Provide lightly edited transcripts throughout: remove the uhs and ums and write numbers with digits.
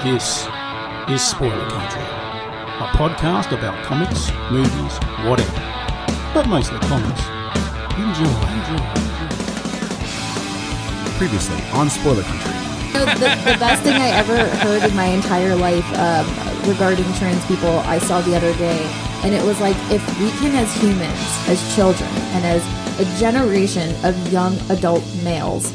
This is Spoiler Country, a podcast about comics, movies, whatever, but mostly comics. Enjoy. Previously on Spoiler Country. The best thing I ever heard in my entire life regarding trans people, I saw the other day, and it was like, if we can, as humans, as children, and as a generation of young adult males.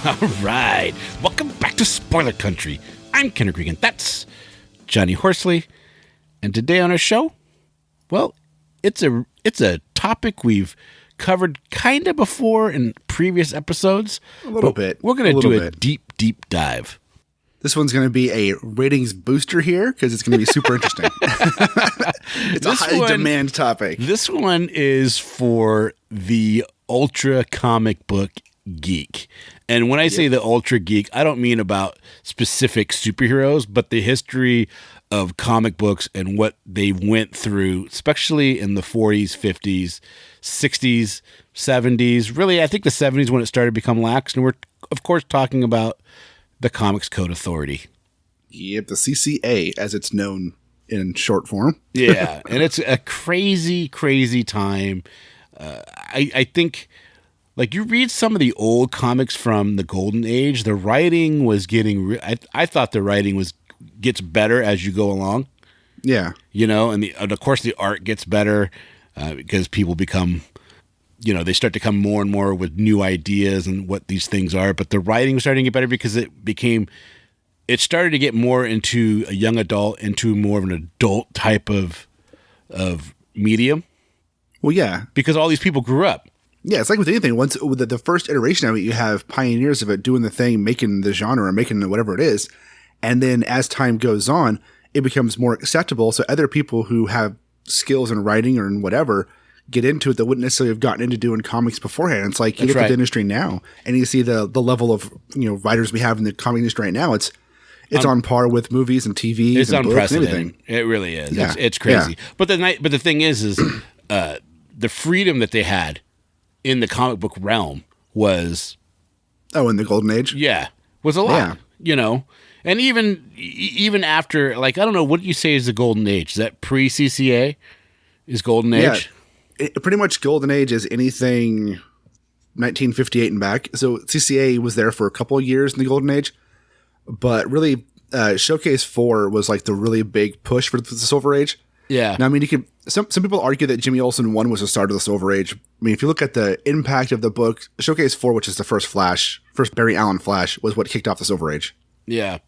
All right, welcome back to Spoiler Country. I'm Kenric, and that's Johnny Horsley. And today on our show, well, it's a topic we've covered kind of before in previous episodes. A little bit. We're going to do a deep dive. This one's going to be a ratings booster here because it's going to be super interesting. It's a highly demand topic. This one is for the ultra comic book geek. And when I say the ultra geek, I don't mean about specific superheroes, but the history of comic books and what they went through, especially in the 40s, 50s, 60s, 70s. Really, I think the 70s when it started to become lax. And we're, of course, talking about the Comics Code Authority. Yep, the CCA, as it's known in short form. Yeah, and it's a crazy, crazy time. I think, like, you read some of the old comics from the Golden Age, the writing was getting... I thought the writing gets better as you go along. Yeah. You know, and of course the art gets better because people become... You know, they start to come more and more with new ideas and what these things are. But the writing was starting to get better because it started to get more into a young adult, into more of an adult type of medium. Well, yeah. Because all these people grew up. Yeah, it's like with anything. Once with the first iteration of it, you have pioneers of it doing the thing, making the genre, making whatever it is. And then as time goes on, it becomes more acceptable. So other people who have skills in writing or in whatever get into it that wouldn't necessarily have gotten into doing comics beforehand. It's like you look at the industry now and you see the level of writers we have in the comic industry right now. It's on par with movies and TV. It's and books and unprecedented. everything. It really is. Yeah. It's crazy. Yeah. But the thing is the freedom that they had in the comic book realm was in the Golden Age, was a lot. Yeah. You know, and even after, like, I don't know, what do you say is the Golden Age? Is that pre-CCA? Is Golden Age? Yeah. Pretty much Golden Age is anything 1958 and back. So CCA was there for a couple of years in the Golden Age, but really Showcase 4 was like the really big push for the Silver Age. Yeah. Now, I mean, some people argue that Jimmy Olsen 1 was the start of the Silver Age. I mean, if you look at the impact of the book, Showcase 4, which is the first Barry Allen Flash, was what kicked off the Silver Age. Yeah.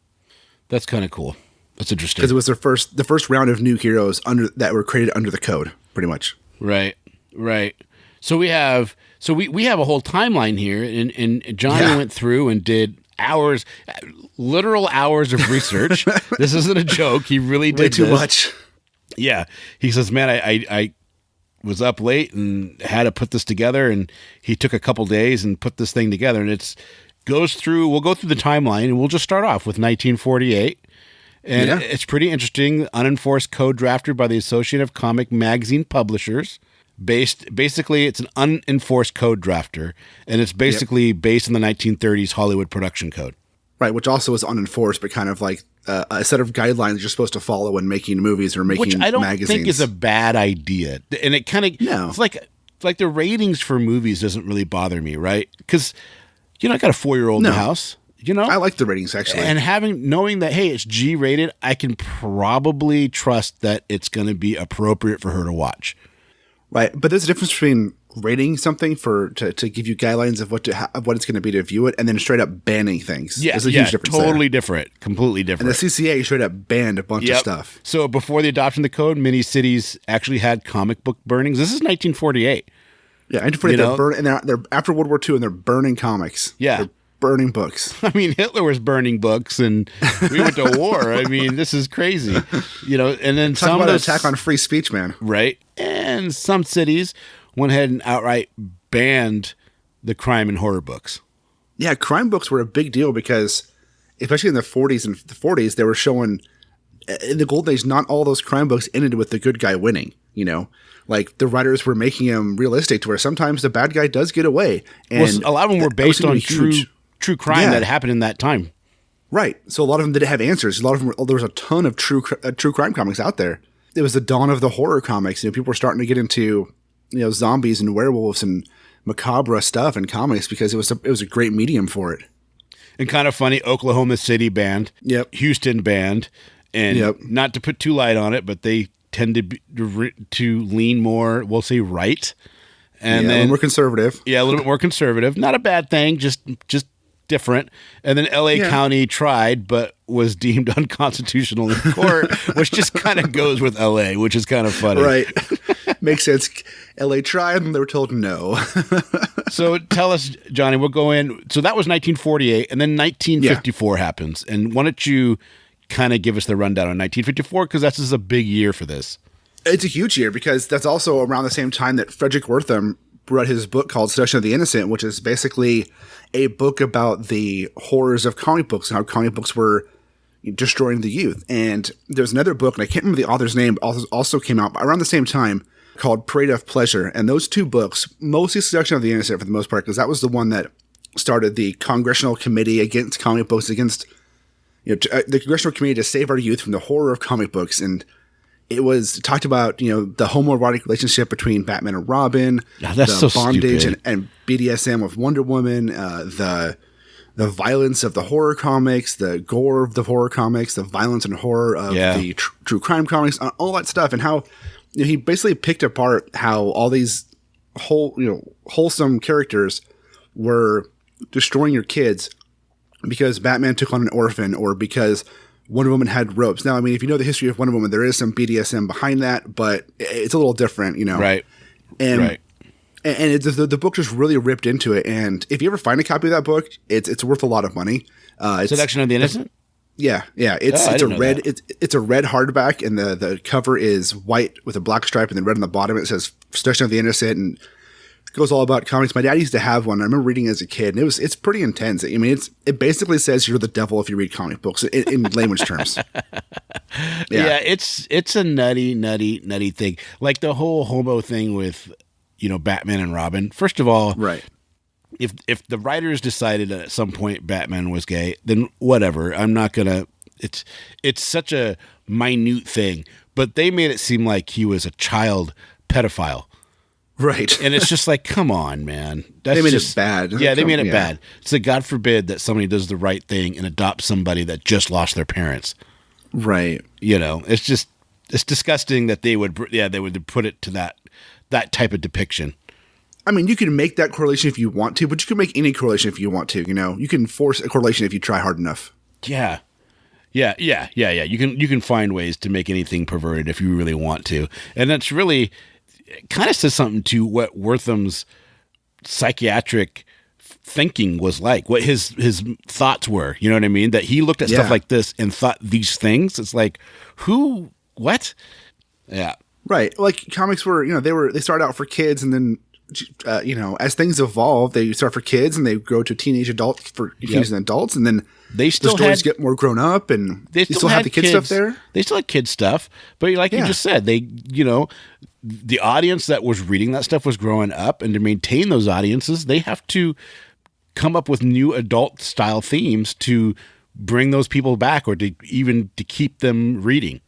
That's kind of cool. That's interesting. Because it was the first round of new heroes that were created under the code, pretty much. Right. So we have a whole timeline here, and Johnny went through and did literal hours of research. This isn't a joke. He really did way too this. much. Yeah. He says, man, I was up late and had to put this together, and he took a couple days and put this thing together, and we'll go through the timeline, and we'll just start off with 1948. And it's pretty interesting. Unenforced code drafted by the Association of Comic Magazine Publishers. Basically, it's an unenforced code drafter, and it's basically based on the 1930s Hollywood production code. Right, which also is unenforced, but kind of like a set of guidelines you're supposed to follow when making movies or making magazines. Which I don't think is a bad idea. And it kind of, it's like the ratings for movies doesn't really bother me, right? Because, I got a 4-year-old in the house. I like the ratings, actually. And knowing that, hey, it's G-rated, I can probably trust that it's going to be appropriate for her to watch. Right, but there's a difference between rating something to give you guidelines of what it's going to be to view it, and then straight up banning things. Yeah, there's a huge difference totally there. Different, completely different. And the CCA straight up banned a bunch of stuff. So before the adoption of the code, many cities actually had comic book burnings. This is 1948. Yeah, 1948. They're after World War II, and they're burning comics. Yeah. They're burning books. I mean, Hitler was burning books, and we went to war. I mean, this is crazy. And then Talk about an attack on free speech, man. Right. And some cities went ahead and outright banned the crime and horror books. Yeah, crime books were a big deal because, especially in the 40s, they were showing in the Golden Age, not all those crime books ended with the good guy winning. Like the writers were making them realistic to where sometimes the bad guy does get away. And a lot of them were based on true crime that happened in that time. Right. So a lot of them didn't have answers. A lot of them, there was a ton of true crime comics out there. It was the dawn of the horror comics. You know, people were starting to get into, you know, zombies and werewolves and macabre stuff in comics because it was a great medium for it. And kind of funny, Oklahoma City band, Yep. Houston band, and not to put too light on it, but they tend to lean more, we'll say, right. And then, a little more conservative. Yeah, a little bit more conservative. Not a bad thing, just different. And then L.A. County tried, but was deemed unconstitutional in court, which just kind of goes with L.A., which is kind of funny. Right. Makes sense. L.A. tried, and they were told no. So tell us, Johnny, we'll go in. So that was 1948, and then 1954 happens. And why don't you kind of give us the rundown on 1954, because that's just a big year for this. It's a huge year because that's also around the same time that Frederick Wertham wrote his book called Seduction of the Innocent, which is basically a book about the horrors of comic books and how comic books were destroying the youth. And there's another book, and I can't remember the author's name, also came out around the same time, called Parade of Pleasure. And those two books, mostly Seduction of the Innocent for the most part, because that was the one that started the Congressional Committee against comic books, against the Congressional Committee to save our youth from the horror of comic books. And it talked about, the homoerotic relationship between Batman and Robin, that's the so bondage stupid. and BDSM with Wonder Woman, the violence of the horror comics, the gore of the horror comics, the violence and horror of the true crime comics, all that stuff, and how he basically picked apart how all these wholesome characters were destroying your kids because Batman took on an orphan or because Wonder Woman had ropes. Now, I mean, if you know the history of Wonder Woman, there is some BDSM behind that, but it's a little different, Right. And right. And the book just really ripped into it. And if you ever find a copy of that book, it's worth a lot of money. Seduction of the Innocent? Yeah. It's a red it's a red hardback, and the cover is white with a black stripe, and then red on the bottom. It says Seduction of the Innocent, and goes all about comics. My dad used to have one. I remember reading it as a kid, and it's pretty intense. I mean, it basically says you're the devil if you read comic books in layman's terms. Yeah, it's a nutty thing. Like the whole homo thing with Batman and Robin. First of all, right. If the writers decided at some point Batman was gay, then whatever. I'm not gonna. It's such a minute thing, but they made it seem like he was a child pedophile. Right. And it's just like, come on, man. They made it bad. Yeah, they made it bad. So God forbid that somebody does the right thing and adopts somebody that just lost their parents. Right. It's disgusting that they would put it to that type of depiction. I mean, you can make that correlation if you want to, but you can make any correlation if you want to, You can force a correlation if you try hard enough. Yeah. Yeah. You can find ways to make anything perverted if you really want to. And that's really kind of says something to what Wertham's psychiatric thinking was like, what his thoughts were. You know what I mean? That he looked at stuff like this and thought these things. It's like, what? Yeah. Right. Like comics were, they started out for kids, and then, as things evolve, they start for kids and they grow to teenage adults for teens and adults. And then the stories get more grown up, and they still have the kid stuff there. They still had kid stuff, but like you just said, the audience that was reading that stuff was growing up, and to maintain those audiences, they have to come up with new adult style themes to bring those people back, or to keep them reading.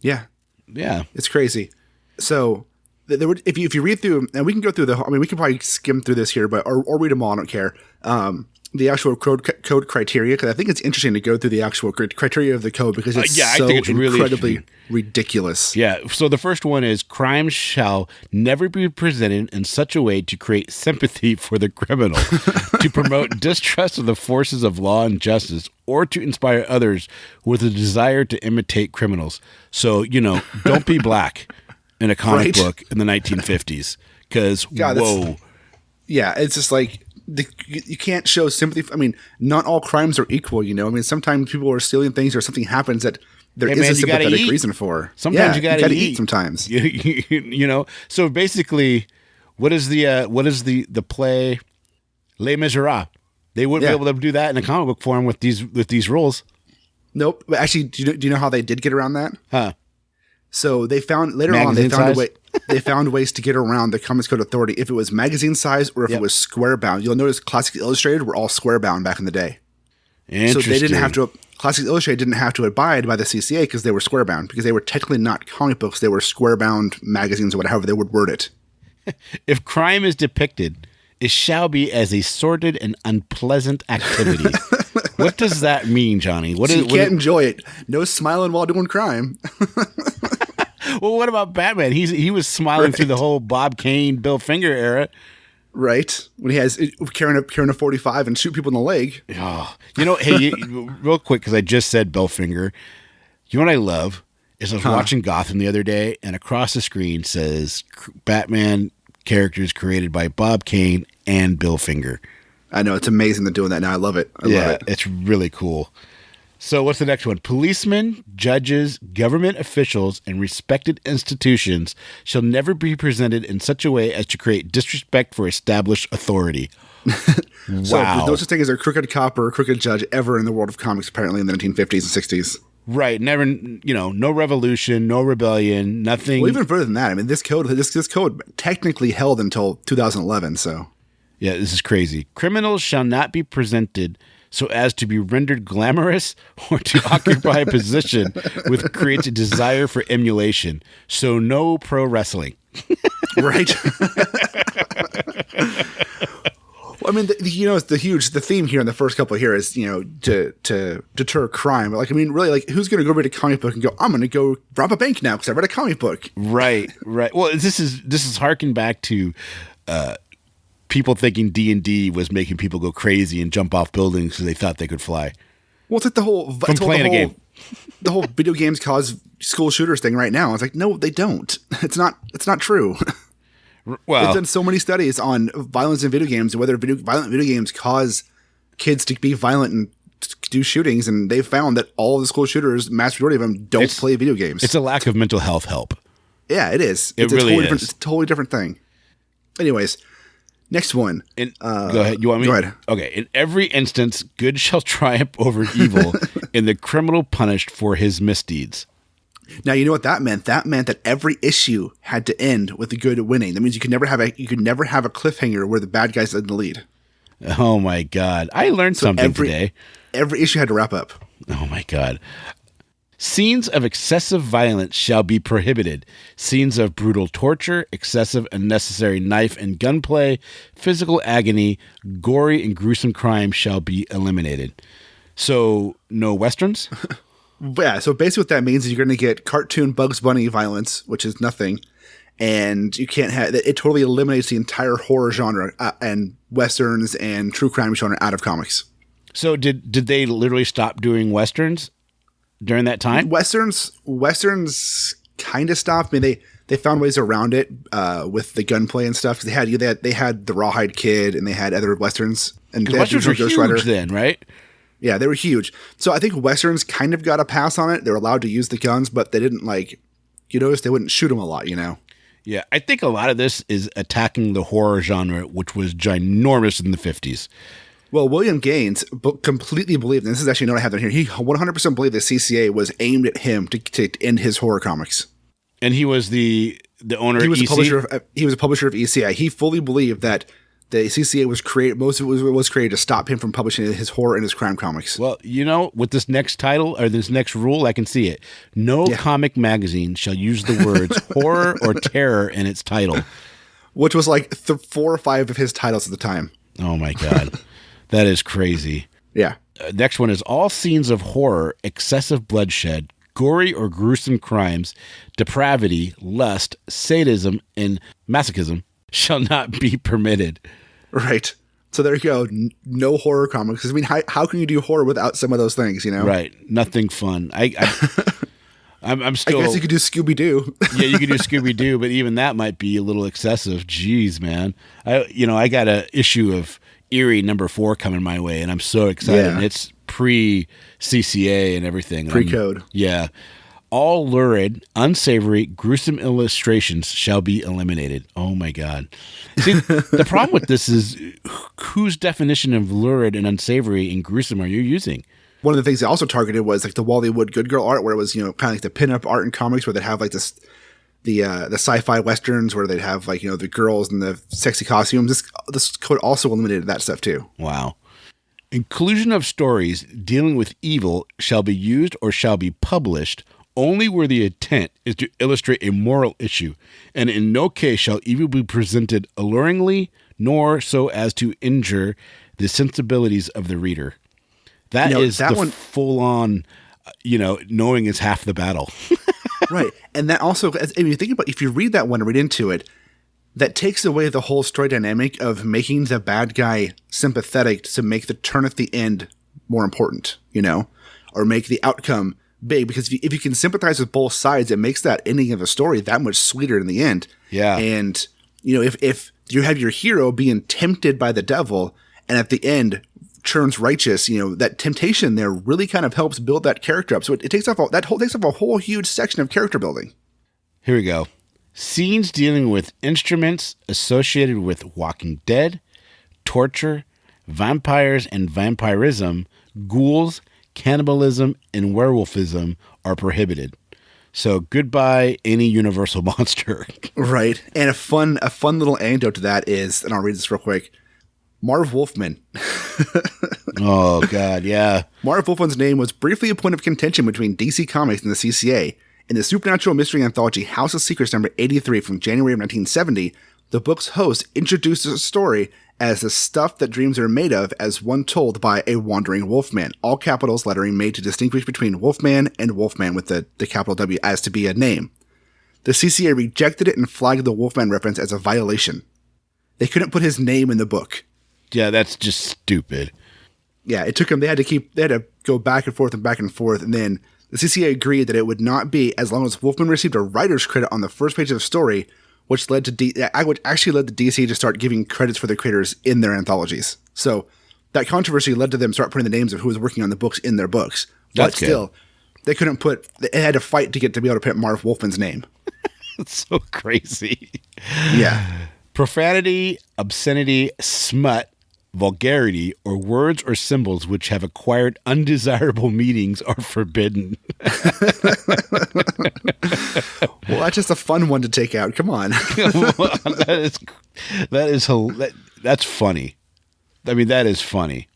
Yeah. Yeah. It's crazy. So if you read through, and we can go through we can probably skim through this here, but or read them all. I don't care. The actual code criteria, because I think it's interesting to go through the actual criteria of the code, because it's I think it's really incredibly ridiculous. Yeah. So the first one is crimes shall never be presented in such a way to create sympathy for the criminal, to promote distrust of the forces of law and justice, or to inspire others with a desire to imitate criminals. So, don't be black in a comic book in the 1950s, because whoa. Yeah, it's just like, you can't show sympathy. I mean, not all crimes are equal, I mean, sometimes people are stealing things, or something happens that there is a sympathetic reason for. Sometimes you gotta eat. Sometimes. So basically, what is the play Les Miserables? They wouldn't be able to do that in a comic book form with these rules. Nope. But actually, do you know how they did get around that? Huh. So they found a way. They found ways to get around the Comics Code Authority if it was magazine size or if it was square bound. You'll notice Classic Illustrated were all square bound back in the day. So they didn't have to. Classics Illustrated didn't have to abide by the CCA because they were square bound, because they were technically not comic books; they were square bound magazines or whatever they would word it. If crime is depicted, it shall be as a sordid and unpleasant activity. What does that mean, Johnny? You can't enjoy it. No smiling while doing crime. Well, what about Batman? He was smiling through the whole Bob Kane, Bill Finger era. Right. When he has carrying a 45 and shoot people in the leg. Oh, hey, real quick, because I just said Bill Finger. You know what I love? Is I was watching Gotham the other day, and across the screen says Batman characters created by Bob Kane and Bill Finger. I know. It's amazing they're doing that now. I love it. I love it. It's really cool. So what's the next one? Policemen, judges, government officials, and respected institutions shall never be presented in such a way as to create disrespect for established authority. Wow. So no such thing as a crooked cop or a crooked judge ever in the world of comics, apparently in the 1950s and 60s. Right. Never, no revolution, no rebellion, nothing. Well, even further than that. I mean, this code technically held until 2011, so. Yeah, this is crazy. Criminals shall not be presented so as to be rendered glamorous or to occupy a position which creates a desire for emulation. So no pro wrestling. Right. Well, I mean, the theme here in the first couple here is, to deter crime. But like, I mean, really, like, who's going to go read a comic book and go, I'm going to go rob a bank now because I read a comic book. Right. Well, this is harking back to, people thinking D&D was making people go crazy and jump off buildings because they thought they could fly. Well, it's like the whole video games cause school shooters thing right now. It's like, no, they don't. It's not true. Well, they've done so many studies on violence in video games and whether violent video games cause kids to be violent and do shootings, and they've found that all of the school shooters, mass majority of them, don't play video games. It's a lack of mental health help. Yeah, it is. It's really is. It's a totally different thing. Anyways. Next one. Go ahead. You want me? Go ahead. Okay. In every instance, good shall triumph over evil, and the criminal punished for his misdeeds. Now, you know what that meant? That meant that every issue had to end with the good winning. That means you could never have a cliffhanger where the bad guy's in the lead. Oh my God! I learned something today. Every issue had to wrap up. Oh my God! Scenes of excessive violence shall be prohibited. Scenes of brutal torture, excessive unnecessary knife and gunplay, physical agony, gory and gruesome crime shall be eliminated. So, no Westerns? Yeah, so basically what that means is you're going to get cartoon Bugs Bunny violence, which is nothing. And you can't have it. Totally eliminates the entire horror genre and Westerns and true crime genre out of comics. So did they literally stop doing Westerns during that time? Westerns kind of stopped. I mean, they found ways around it with the gunplay and stuff. They had the Rawhide Kid and they had other Westerns. And Westerns were huge then, right? Yeah, they were huge. So I think Westerns kind of got a pass on it. They were allowed to use the guns, but they didn't you notice they wouldn't shoot them a lot, Yeah, I think a lot of this is attacking the horror genre, which was ginormous in the 50s. Well, William Gaines completely believed, and this is actually a note I have down here, he 100% believed the CCA was aimed at him to end his horror comics. And he was the owner of EC? He was a publisher of ECI. He fully believed that the CCA was created, most of it was created to stop him from publishing his horror and his crime comics. Well, with this next title or this next rule, I can see it. No comic magazine shall use the words horror or terror in its title. Which was like 4 or 5 of his titles at the time. Oh my God. That is crazy. Yeah. Next one is all scenes of horror, excessive bloodshed, gory or gruesome crimes, depravity, lust, sadism, and masochism shall not be permitted. Right. So there you go. No horror comics. I mean, how can you do horror without some of those things, Right. Nothing fun. I'm still. I guess you could do Scooby-Doo. Yeah, you could do Scooby-Doo, but even that might be a little excessive. Jeez, man. I got an issue of Eerie #4 coming my way, and I'm so excited. Yeah. And it's pre-CCA and everything. Pre-code. Yeah. All lurid, unsavory, gruesome illustrations shall be eliminated. Oh, my God. See, the problem with this is whose definition of lurid and unsavory and gruesome are you using? One of the things they also targeted was like the Wally Wood Good Girl art, where it was, kind of like the pinup art in comics where they'd have like this, the sci-fi westerns where they'd have like, the girls in the sexy costumes. This code also eliminated that stuff too. Wow. Inclusion of stories dealing with evil shall be used or shall be published only where the intent is to illustrate a moral issue, and in no case shall evil be presented alluringly, nor so as to injure the sensibilities of the reader. That is the full-on, knowing is half the battle. Right. And that also, if you think about, if you read that one and read into it, that takes away the whole story dynamic of making the bad guy sympathetic to make the turn at the end more important, or make the outcome big. Because if you can sympathize with both sides, it makes that ending of a story that much sweeter in the end. Yeah. And, if you have your hero being tempted by the devil and at the end turns righteous, that temptation there really kind of helps build that character up. So it takes off a whole huge section of character building. Here we go. Scenes dealing with instruments associated with Walking Dead, torture, vampires and vampirism, ghouls, cannibalism, and werewolfism are prohibited. So goodbye any universal monster. Right. And a fun little anecdote to that is, and I'll read this real quick, Marv Wolfman. Oh, God, yeah. Marv Wolfman's name was briefly a point of contention between DC Comics and the CCA. In the supernatural mystery anthology House of Secrets number 83 from January of 1970, the book's host introduces a story as the stuff that dreams are made of as one told by a wandering wolfman. All capitals lettering made to distinguish between Wolfman and Wolfman with the capital W as to be a name. The CCA rejected it and flagged the Wolfman reference as a violation. They couldn't put his name in the book. Yeah, that's just stupid. Yeah, it took them, they had to go back and forth, and then the CCA agreed that it would not be as long as Wolfman received a writer's credit on the first page of the story, which actually led the DC to start giving credits for the creators in their anthologies. So that controversy led to them start putting the names of who was working on the books in their books. But still, they couldn't they had to fight to be able to put Marv Wolfman's name. It's so crazy. Yeah. Profanity, obscenity, smut, vulgarity, or words or symbols which have acquired undesirable meanings are forbidden. Well, that's just a fun one to take out. Come on. That's funny. I mean, that is funny.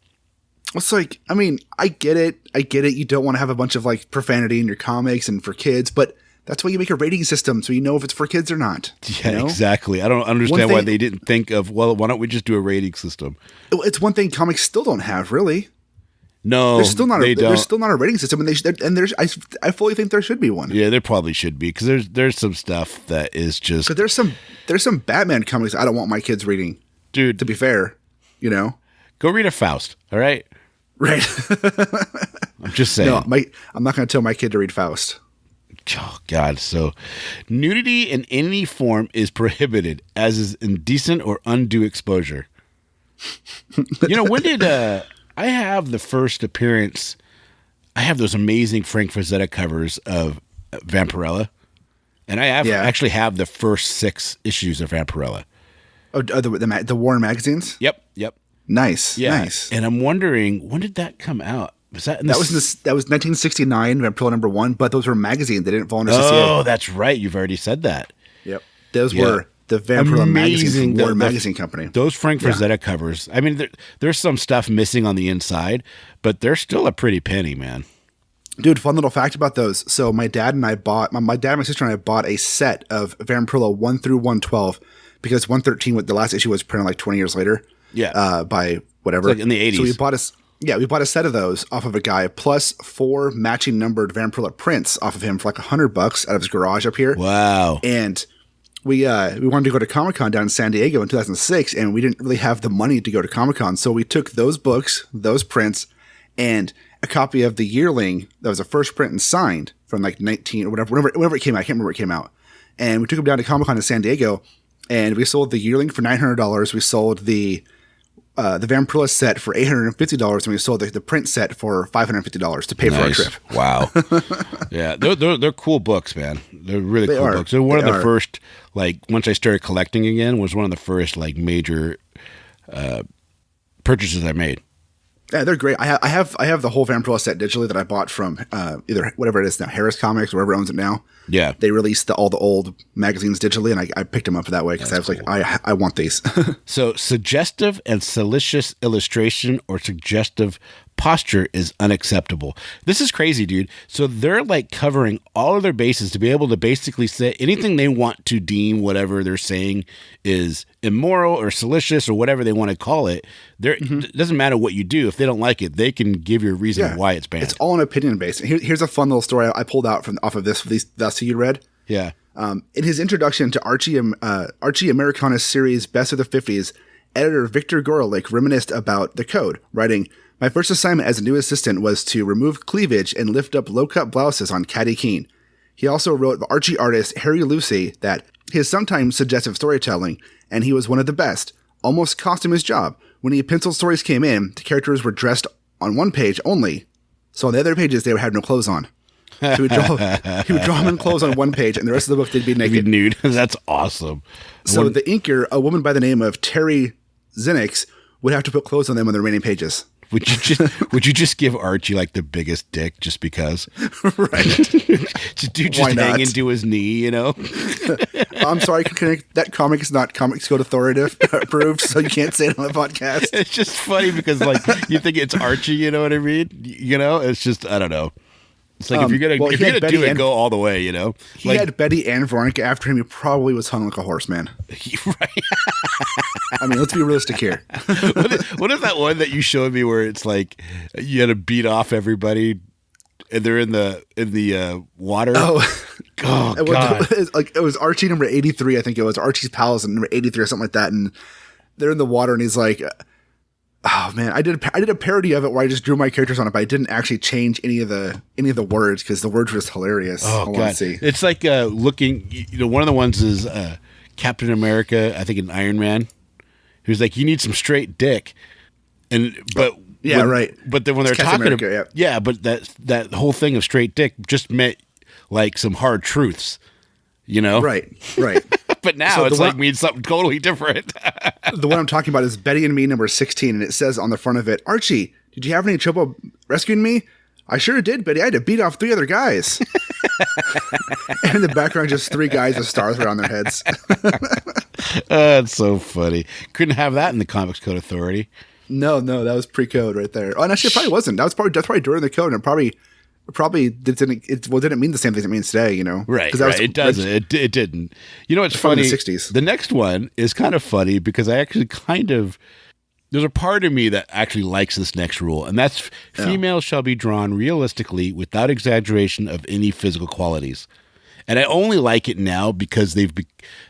It's like, I mean, I get it. You don't want to have a bunch of like profanity in your comics and for kids, but that's why you make a rating system so you know if it's for kids or not. Yeah, exactly. I don't understand why they didn't think of, well, why don't we just do a rating system? It's one thing comics still don't have, really. No, there's still not a rating system, I fully think there should be one. Yeah, there probably should be, because there's some stuff that is just. But there's some Batman comics I don't want my kids reading, dude. To be fair, go read a Faust. All right, right. I'm just saying. No, I'm not going to tell my kid to read Faust. Oh, God. So, nudity in any form is prohibited, as is indecent or undue exposure. When did I have the first appearance? I have those amazing Frank Frazetta covers of Vampirella, and I actually have the first 6 issues of Vampirella. Oh, the Warren magazines? Yep. Nice. Yeah. Nice. And I'm wondering, when did that come out? Was that was 1969, Vampirella number 1, but those were magazines. They didn't fall under CCA. Oh, that's right. You've already said that. Yep. Those were the Vampirella magazine from Warren Magazine Company. Those Frank Frazetta covers. I mean, there's some stuff missing on the inside, but they're still a pretty penny, man. Dude, fun little fact about those. So my dad, my sister and I bought a set of Vampirella 1 through 112 because 113, the last issue was printed like 20 years later. Yeah. By whatever. It's like in the 80s. So we bought a set of those off of a guy, plus 4 matching numbered Vampirella prints off of him for like $100 out of his garage up here. Wow. And we wanted to go to Comic-Con down in San Diego in 2006, and we didn't really have the money to go to Comic-Con. So we took those books, those prints, and a copy of The Yearling that was a first print and signed from like 19 or whenever it came out. I can't remember where it came out. And we took them down to Comic-Con in San Diego, and we sold The Yearling for $900. We sold the Vampirella set for $850, and we sold the print set for $550 to pay for our trip. Wow. Yeah, they're cool books, man. They're really cool books. They're one of the first, like, once I started collecting again, was one of the first, like, major purchases I made. Yeah, they're great. I have the whole Vampirella set digitally that I bought from either whatever it is now, Harris Comics or whoever owns it now. Yeah. They released all the old magazines digitally, and I picked them up that way because I was cool. like, I want these. So suggestive and salacious illustration or suggestive posture is unacceptable. This is crazy, dude. So they're like covering all of their bases to be able to basically say anything they want to deem whatever they're saying is immoral or salacious or whatever they want to call it. It doesn't matter what you do. If they don't like it, they can give you a reason why it's banned. It's all an opinion based. Here's a fun little story I pulled out off of this Thus You read. Yeah. In his introduction to Archie Americana's series Best of the 50s, editor Victor Gorelick reminisced about the code, writing, "My first assignment as a new assistant was to remove cleavage and lift up low-cut blouses on Caddy Keene." He also wrote of Archie artist Harry Lucy that his sometimes suggestive storytelling, and he was one of the best, almost cost him his job. When the pencil stories came in, the characters were dressed on one page only, so on the other pages they would have no clothes on. So he would draw them in clothes on one page, and the rest of the book they'd be naked. Nude. That's awesome. So the inker, a woman by the name of Terry Zinix, would have to put clothes on them on the remaining pages. Would you just give Archie like the biggest dick just because? Right. Dude just hanging to his knee, you know? I'm sorry, that comic is not Comics Code Authoritative approved, so you can't say it on the podcast. It's just funny because like you think it's Archie, you know what I mean? You know, it's just I don't know. It's like if you're gonna do it, go all the way, you know. He had Betty and Veronica after him. He probably was hung like a horse, man. Right. I mean, let's be realistic here. What is that one that you showed me where it's like you had to beat off everybody and they're in the water? Oh, God. It was Archie number 83, I think it was Archie's Palace and number 83 or something like that, and they're in the water and he's like, oh man, I did a parody of it where I just drew my characters on it, but I didn't actually change any of the words because the words were just hilarious. Oh God, it's like looking. You know, one of the ones is Captain America. I think in Iron Man, he was like, "You need some straight dick," but then when they're talking America, but that whole thing of straight dick just meant like some hard truths, you know? Right. But now it's like means something totally different. The one I'm talking about is Betty and Me number 16, and it says on the front of it, "Archie, did you have any trouble rescuing me?" "I sure did, Betty. I had to beat off 3 other guys." And in the background, just 3 guys with stars around their heads. That's so funny. Couldn't have that in the Comics Code Authority. No, that was pre-code right there. Oh, and actually, it probably wasn't. That's probably during the code, and it probably didn't mean the same thing it means today, you know? Right. It doesn't. It didn't. You know, it's funny. In the 60s. The next one is kind of funny because I actually there's a part of me that actually likes this next rule, and that's females shall be drawn realistically without exaggeration of any physical qualities. And I only like it now because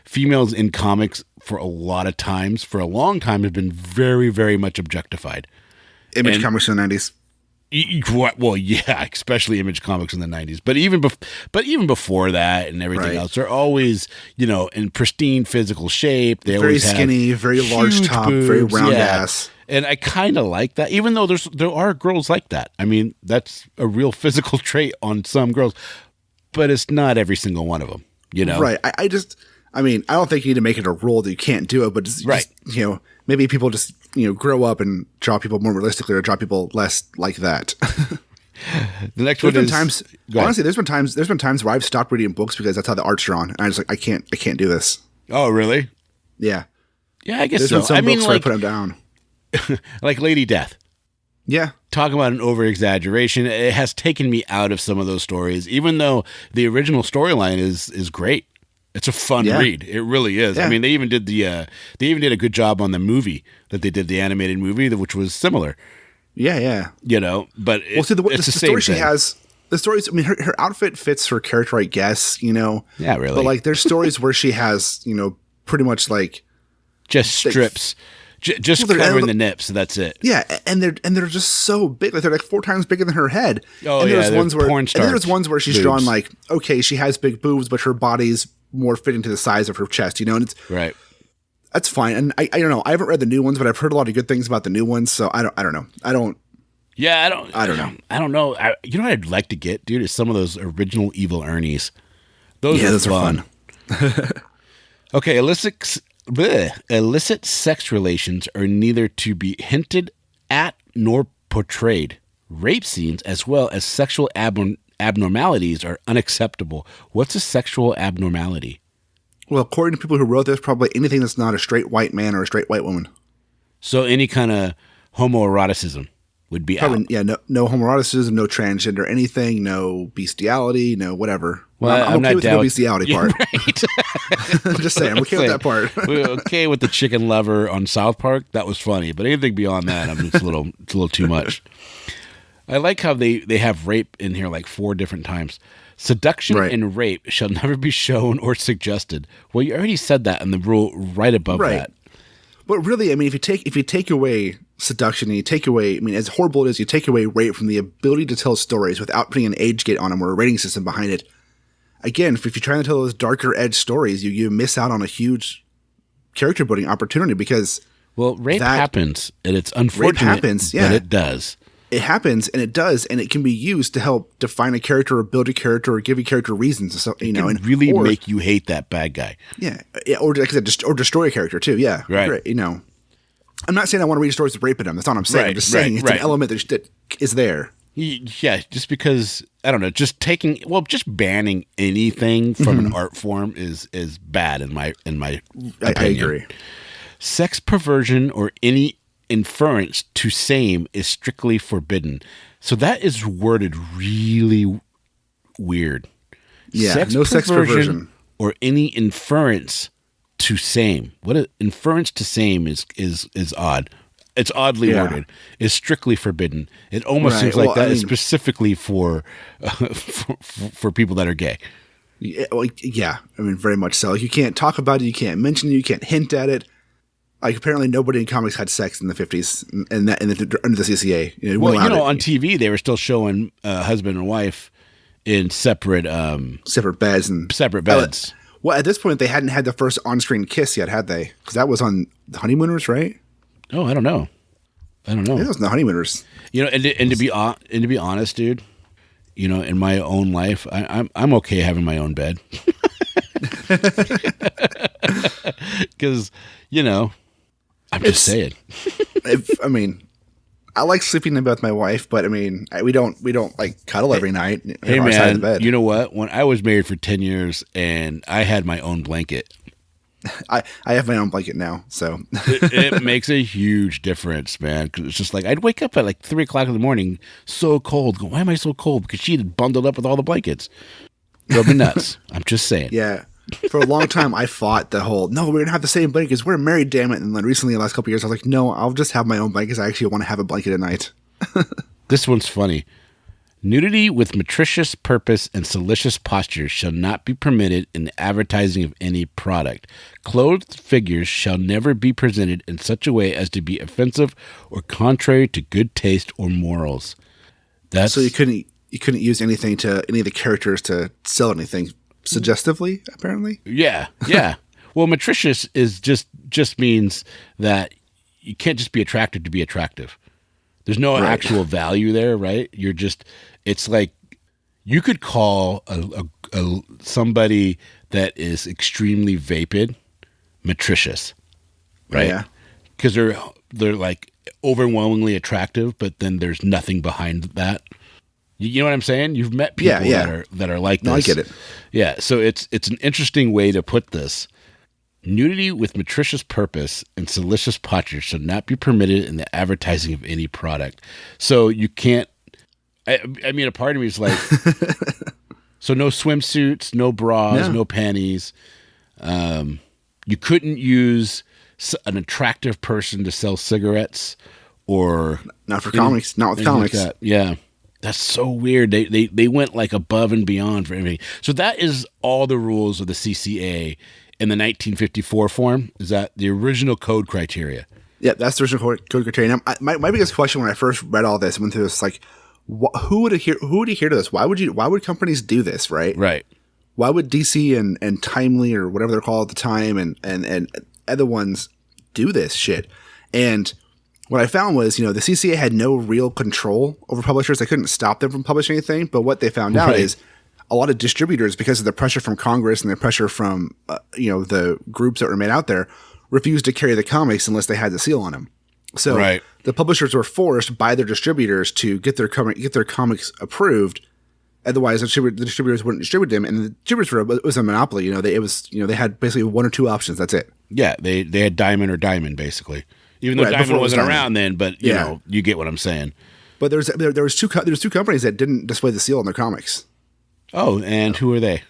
females in comics for a long time have been very, very much objectified. Image comics in the 90s. Well, yeah, especially Image Comics in the 90s. But even before that and everything else, they're always, you know, in pristine physical shape. They very always skinny, very large top, boobs, very round ass. And I kind of like that, even though there are girls like that. I mean, that's a real physical trait on some girls, but it's not every single one of them, you know? Right. I don't think you need to make it a rule that you can't do it, but just you know, maybe people just, you know, grow up and draw people more realistically or draw people less like that. The next one is honestly, there's been times where I've stopped reading books because that's how the art's drawn, and I just like I can't do this. Oh, really? Yeah. Yeah, I guess there's so. Been some books where I put them down. Like Lady Death. Yeah. Talking about an over-exaggeration, it has taken me out of some of those stories, even though the original storyline is great. It's a fun read. It really is. Yeah. I mean, they even did a good job on the movie that they did, the animated movie, which was similar. Yeah. You know, but it's the story she has. The stories. I mean, her outfit fits her character, I guess. You know. Yeah, really. But like, there's stories where she has, you know, pretty much like just strips. Just covering the nips, that's it. Yeah, and they're just so big. Like they're like 4 times bigger than her head. Oh, and there's ones where she's drawn like, okay, she has big boobs, but her body's more fitting to the size of her chest, you know? And it's right. That's fine. And I don't know. I haven't read the new ones, but I've heard a lot of good things about the new ones, so I don't know. I don't know. I don't know. You know what I'd like to get, dude, is some of those original Evil Ernies. Those are fun. Okay, illicit sex relations are neither to be hinted at nor portrayed. Rape scenes as well as sexual abnormalities are unacceptable. What's a sexual abnormality? Well, according to people who wrote this, probably anything that's not a straight white man or a straight white woman. So any kind of homoeroticism would be Probably, out. yeah, no homoeroticism, no transgender anything, no bestiality, no whatever. Well, I'm okay not with down the bestiality Yeah, part. right. I'm just saying, I'm okay with that part. We're okay with the chicken lover on South Park. That was funny, but anything beyond that, it's a little too much. I like how they have rape in here like 4 different times. Seduction Right. and rape shall never be shown or suggested. Well, you already said that in the rule right above Right. that. But really, I mean, if you take away seduction and you take away, I mean, as horrible as you take away rape from the ability to tell stories without putting an age gate on them or a rating system behind it, again, if you're trying to tell those darker edge stories, you miss out on a huge character building opportunity because Well, rape happens, and it's unfortunate, happens, yeah. but it does. it happens and it does, and it can be used to help define a character or build a character or give a character reasons. So, you know, It and really or, make you hate that bad guy. yeah, or like I said, or destroy a character too. Yeah, Right. You know, I'm not saying I want to read stories with rape in them. That's not what I'm saying. I'm just saying it's an element that is there. Yeah, just because I don't know, just banning anything from an art form is bad in my opinion. I agree. Sex perversion or any inference to same is strictly forbidden. So that is worded really weird. Yeah, no sex perversion or any inference to same. What an inference to same is odd. It's oddly worded. It's strictly forbidden. It almost seems like that is specifically for people that are gay. Yeah, I mean, very much so. Like, you can't talk about it. You can't mention it. You can't hint at it. Like, apparently nobody in comics had sex in the 50s and under the CCA. You know, on TV they were still showing husband and wife in separate beds. Well, at this point, they hadn't had the first on-screen kiss yet, had they? Because that was on The Honeymooners, right? Oh, I don't know. Yeah, it was The Honeymooners. You know, and to be honest, dude, you know, in my own life, I'm okay having my own bed. Because, you know, I'm just saying. I mean, I like sleeping in bed with my wife, but I mean, we don't like cuddle every night. Hey on our side of the man, bed. you know what? When I was married for 10 years and I had my own blanket, I have my own blanket now, so it makes a huge difference, man. Because it's just like I'd wake up at like 3 o'clock in the morning, so cold. Go, why am I so cold? Because she had bundled up with all the blankets. Drove me nuts. I'm just saying. yeah. For a long time, I fought the whole, no, we're going to have the same blankets. We're married, damn it. And then recently, the last couple of years, I was like, no, I'll just have my own blankets. I actually want to have a blanket at night. This one's funny. Nudity with meretricious purpose and salacious postures shall not be permitted in the advertising of any product. Clothed figures shall never be presented in such a way as to be offensive or contrary to good taste or morals. So you couldn't use anything to any of the characters to sell anything suggestively, apparently. Yeah. Well, meretricious is just means that you can't just be attracted to be attractive. There's no actual value there, right? It's like you could call a somebody that is extremely vapid meretricious, right? Yeah. Because they're like overwhelmingly attractive, but then there's nothing behind that. You know what I'm saying? You've met people that are like this. No, I get it. Yeah, so it's an interesting way to put this. Nudity with meretricious purpose and salacious postures shall not be permitted in the advertising of any product. So you can't. I mean, a part of me is like, so no swimsuits, no bras, no panties. You couldn't use an attractive person to sell cigarettes or Not for comics. Not with comics. like that. Yeah. That's so weird. They went like above and beyond for everything. So that is all the rules of the CCA in the 1954 form. Is that the original code criteria? Yeah, that's the original code criteria. Now, my biggest question when I first read all this, went through this, like, who would adhere to this? Why would companies do this? Right. Right. Why would DC and Timely or whatever they're called at the time and other ones do this shit? And what I found was, you know, the CCA had no real control over publishers. They couldn't stop them from publishing anything. But what they found out is a lot of distributors, because of the pressure from Congress and the pressure from, the groups that were made out there, refused to carry the comics unless they had the seal on them. So Right. the publishers were forced by their distributors to get their comics approved. Otherwise, the distributors wouldn't distribute them, and the distributors it was a monopoly. They had basically one or two options. That's it. Yeah, they had Diamond or Diamond, basically. Even though Right, before Diamond it was wasn't Diamond. around then, but you know, you get what I'm saying. But there was two companies that didn't display the seal on their comics. Oh, and who are they?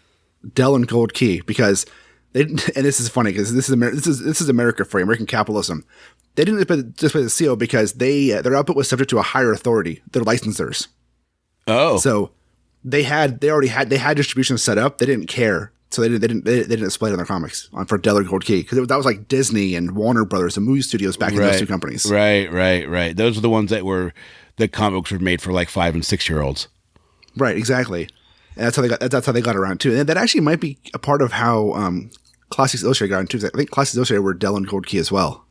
Dell and Gold Key, because they didn't, and this is funny because this is America for you, American capitalism. They didn't display the seal because their output was subject to a higher authority, their licensors. Oh, So they had distribution set up. They didn't care, so they didn't display it on their comics for Dell or Gold Key, because that was like Disney and Warner Brothers, the movie studios back in those two companies. Right. Those are the ones the comic books were made for like 5 and 6 year olds. Right, exactly. And that's how they got around too. And that actually might be a part of how Classics Illustrated got into. I think Classics Illustrated were Dell and Gold Key as well.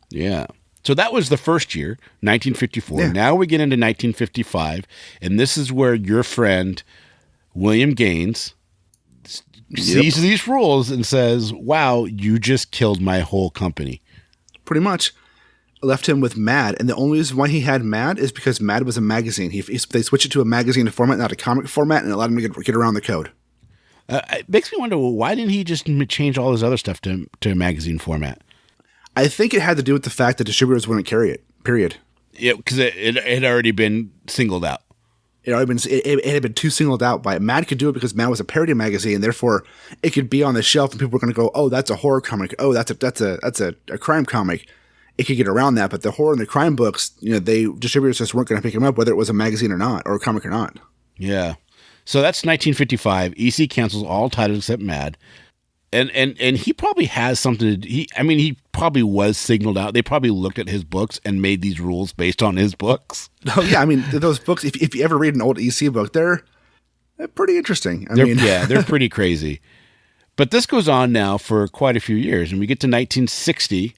Yeah. So that was the first year, 1954. Yeah. Now we get into 1955, and this is where your friend William Gaines sees these rules and says, "Wow, you just killed my whole company." Pretty much left him with Mad, and the only reason why he had Mad is because Mad was a magazine. They switched it to a magazine format, not a comic format, and it allowed him to get around the code. It makes me wonder, why didn't he just change all his other stuff to a magazine format? I think it had to do with the fact that distributors wouldn't carry it. Period. Yeah, because it had already been singled out. It had been too singled out by it. Mad could do it because Mad was a parody magazine, therefore it could be on the shelf and people were going to go, "Oh, that's a horror comic. Oh, that's a crime comic." It could get around that, but the horror and the crime books, distributors just weren't going to pick them up, whether it was a magazine or not, or a comic or not. Yeah. So that's 1955. EC cancels all titles except Mad. And he probably has something he probably was signaled out. They probably looked at his books and made these rules based on his books. Oh yeah, those books, if you ever read an old EC book, they're pretty interesting. They're pretty crazy. But this goes on now for quite a few years, and we get to 1960,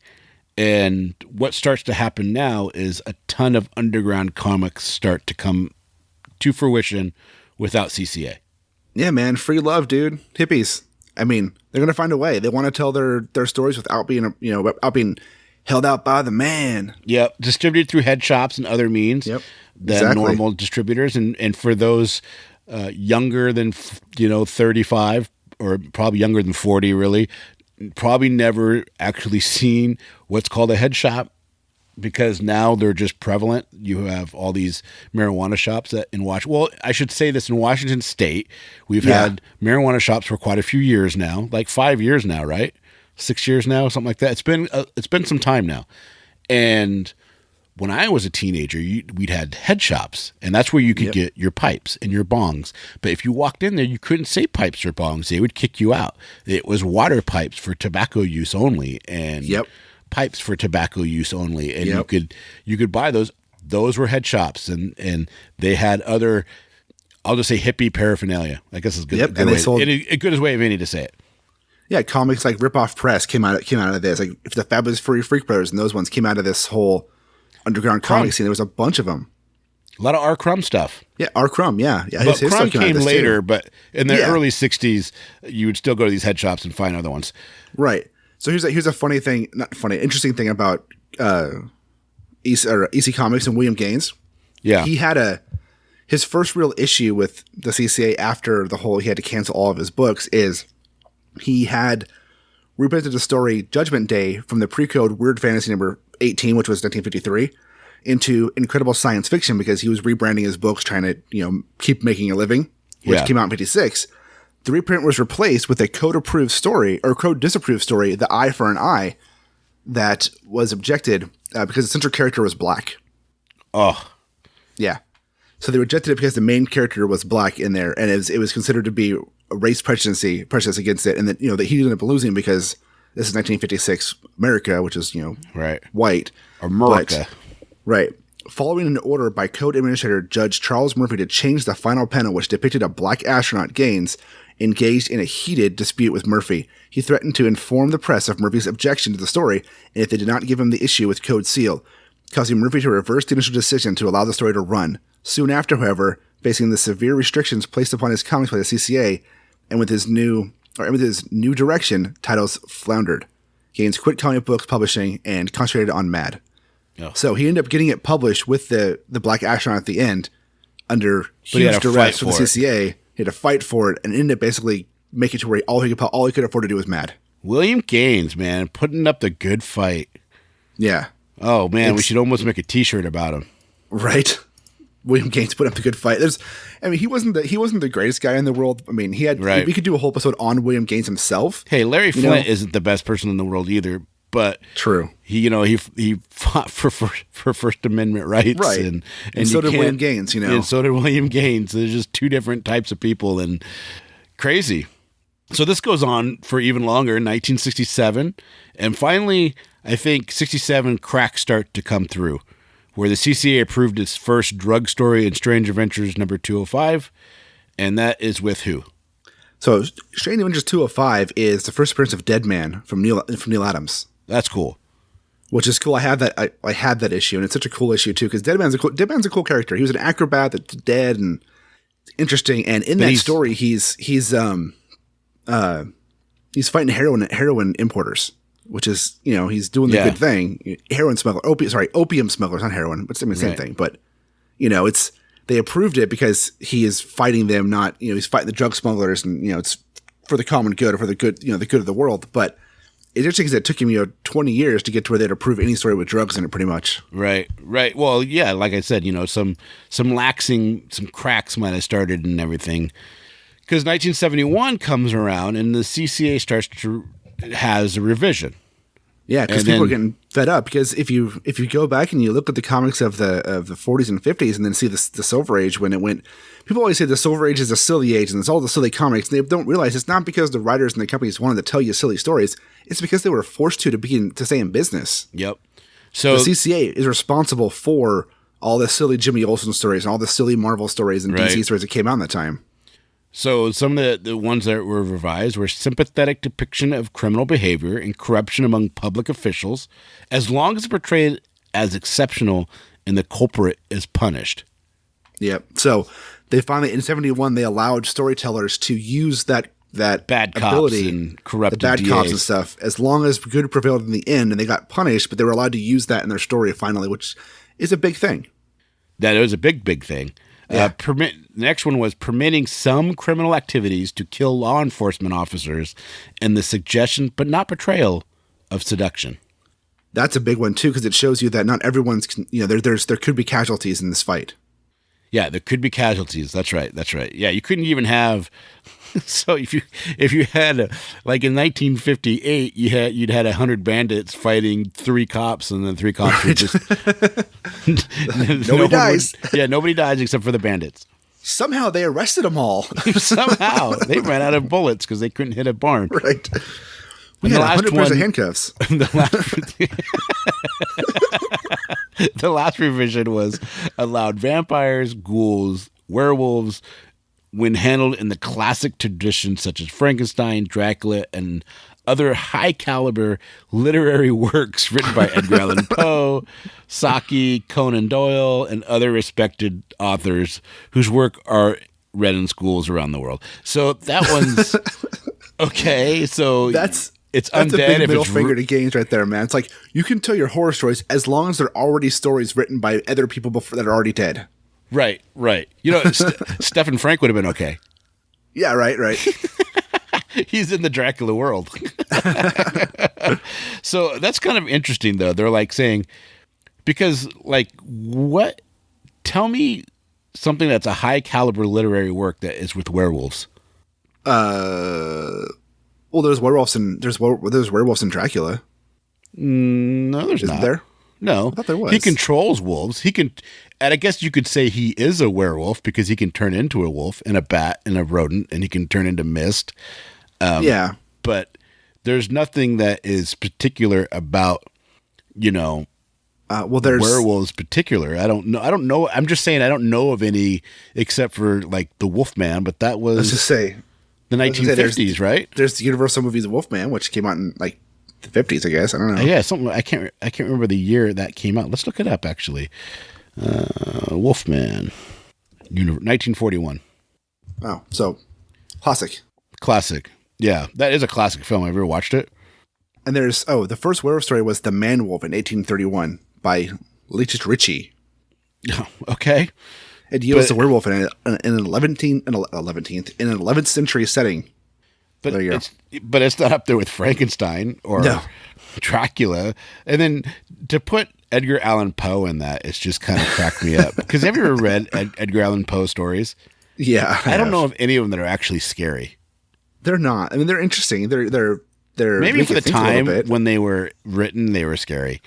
and what starts to happen now is a ton of underground comics start to come to fruition without CCA. Yeah, man, free love, dude. Hippies. They're going to find a way. They want to tell their stories without being held out by the man. Yep, distributed through head shops and other means. Yep, than exactly. normal distributors, and for those younger than 35, or probably younger than 40, really, probably never actually seen what's called a head shop, because now they're just prevalent. You have all these marijuana shops in Washington. Well, I should say this, in Washington State, we've had marijuana shops for quite a few years now, like 5 years now, right? 6 years now, something like that. It's been some time now. And when I was a teenager, we'd had head shops, and that's where you could get your pipes and your bongs. But if you walked in there, you couldn't say pipes or bongs. They would kick you out. It was water pipes for tobacco use only, and pipes for tobacco use only. And you could buy those. Those were head shops, and they had other, I'll just say, hippie paraphernalia. I guess is good. Yep, and they sold a good way of any to say it. Yeah, comics like Rip Off Press came out of this. Like the Fabulous Furry Freak Brothers, and those ones came out of this whole underground comic scene. There was a bunch of them. A lot of R. Crumb stuff. Yeah, R. Crumb, yeah. But Crumb came later, too. but in the early 60s, you would still go to these head shops and find other ones. Right. So here's a funny thing, not funny, interesting thing about EC Comics and William Gaines. Yeah. He had his first real issue with the CCA after he had to cancel all of his books is he had reprinted the story Judgment Day from the pre-code Weird Fantasy number 18, which was 1953, into Incredible Science Fiction, because he was rebranding his books, trying to, keep making a living, which came out in 56. The reprint was replaced with a code-approved story, or code-disapproved story, The Eye for an Eye, that was objected because the central character was black. Oh. Yeah. So they rejected it because the main character was black in there, and it was considered to be a race prejudice against it, and that that he ended up losing because this is 1956 America, which is white America. Right. Following an order by Code Administrator Judge Charles Murphy to change the final panel, which depicted a black astronaut, Gaines engaged in a heated dispute with Murphy. He threatened to inform the press of Murphy's objection to the story, and if they did not give him the issue with Code Seal, causing Murphy to reverse the initial decision to allow the story to run. Soon after, however, facing the severe restrictions placed upon his comics by the CCA, and with his new direction, titles floundered. Gaines quit comic books publishing and concentrated on Mad. Oh. So he ended up getting it published with the Black Astronaut at the end under he had huge to duress fight from the for it. CCA. He had to fight for it and ended up basically making it to where all he could afford to do was mad. William Gaines, man, putting up the good fight. Yeah. Oh man, we should almost make a T-shirt about him. Right. William Gaines put up the good fight. He wasn't the greatest guy in the world. I mean, we could do a whole episode on William Gaines himself. Hey, Larry Flint isn't the best person in the world either, but true. He fought for First Amendment rights, right? And so did William Gaines. And so did William Gaines. There's just two different types of people, and crazy. So this goes on for even longer, 1967, and finally, I think 67 cracks start to come through, where the CCA approved its first drug story in Strange Adventures number 205, and that is with who? So Strange Adventures 205 is the first appearance of Dead Man from Neil Adams. That's cool. Which is cool. I had that issue, and it's such a cool issue too because Dead Man's a cool character. He was an acrobat that's dead and interesting. And in that story, he's fighting heroin importers, which is he's doing the good thing. Opium smugglers, not heroin, but it's the same thing. But they approved it because he is fighting them, not he's fighting the drug smugglers, and it's for the common good or for the good the good of the world. But it's interesting because it took him 20 years to get to where they'd approve any story with drugs in it, pretty much. Right. Well, yeah, like I said, some laxing, some cracks might have started and everything. Because 1971 comes around and the CCA has a revision. Yeah, because people are getting fed up. Because if you go back and you look at the comics of the 40s and 50s and then see the Silver Age when it went, people always say the Silver Age is a silly age and it's all the silly comics. They don't realize it's not because the writers and the companies wanted to tell you silly stories. It's because they were forced to stay in business. Yep. So the CCA is responsible for all the silly Jimmy Olsen stories and all the silly Marvel stories and DC stories that came out in that time. So some of the ones that were revised were sympathetic depiction of criminal behavior and corruption among public officials, as long as portrayed as exceptional and the culprit is punished. Yep. So they finally, in 71, they allowed storytellers to use that bad cops ability, and corrupted the bad DAs. cops and stuff, as long as good prevailed in the end, and they got punished, but they were allowed to use that in their story finally, which is a big thing. That is a big thing. Yeah. The next one was permitting some criminal activities to kill law enforcement officers and the suggestion, but not portrayal, of seduction. That's a big one too, because it shows you that not everyone's, there could be casualties in this fight. Yeah, there could be casualties. That's right. Yeah, you couldn't even have. So if you had like in 1958, you'd had 100 bandits fighting 3 cops, and then 3 cops were just nobody dies. Nobody dies except for the bandits. Somehow they arrested them all. Somehow they ran out of bullets because they couldn't hit a barn. Right. We had 100 pairs of handcuffs. The last revision was allowed vampires, ghouls, werewolves, when handled in the classic traditions such as Frankenstein, Dracula, and other high-caliber literary works written by Edgar Allan Poe, Saki, Conan Doyle, and other respected authors whose work are read in schools around the world. So that one's okay. So That's undead. A big if middle it's finger to Gaines right there, man. It's like you can tell your horror stories as long as they're already stories written by other people that are already dead. Right. Stephen Frank would have been okay. Yeah, right. He's in the Dracula world. So that's kind of interesting, though. They're like saying, because, like, what? Tell me something that's a high caliber literary work that is with werewolves. Well, there's werewolves in Dracula. No, there's Isn't not. there? No, I thought there was. He controls wolves. He can, and I guess you could say he is a werewolf because he can turn into a wolf and a bat and a rodent, and he can turn into mist. Yeah, but there's nothing that is particular about, well, there's werewolves particular. I don't know. I'm just saying I don't know of any except for like the Wolfman, but that was let's just say the 1950s, right? There's the Universal movies Wolfman, which came out in like the 50s, I guess. I don't know. Yeah, something I can't remember the year that came out. Let's look it up actually. Wolfman, 1941. Oh, so Classic. Yeah, that is a classic film. Have you ever watched it? And there's the first werewolf story was The Man Wolf in 1831 by Leach's Ritchie. Okay. It deals a werewolf in an 11th century setting. But it's not up there with Frankenstein or Dracula. And then to put Edgar Allan Poe in that, it's just kind of cracked me up. Because have you ever read Edgar Allan Poe stories? Yeah, I don't know of any of them that are actually scary. They're not. I mean, they're interesting. They're maybe for the time when they were written, they were scary.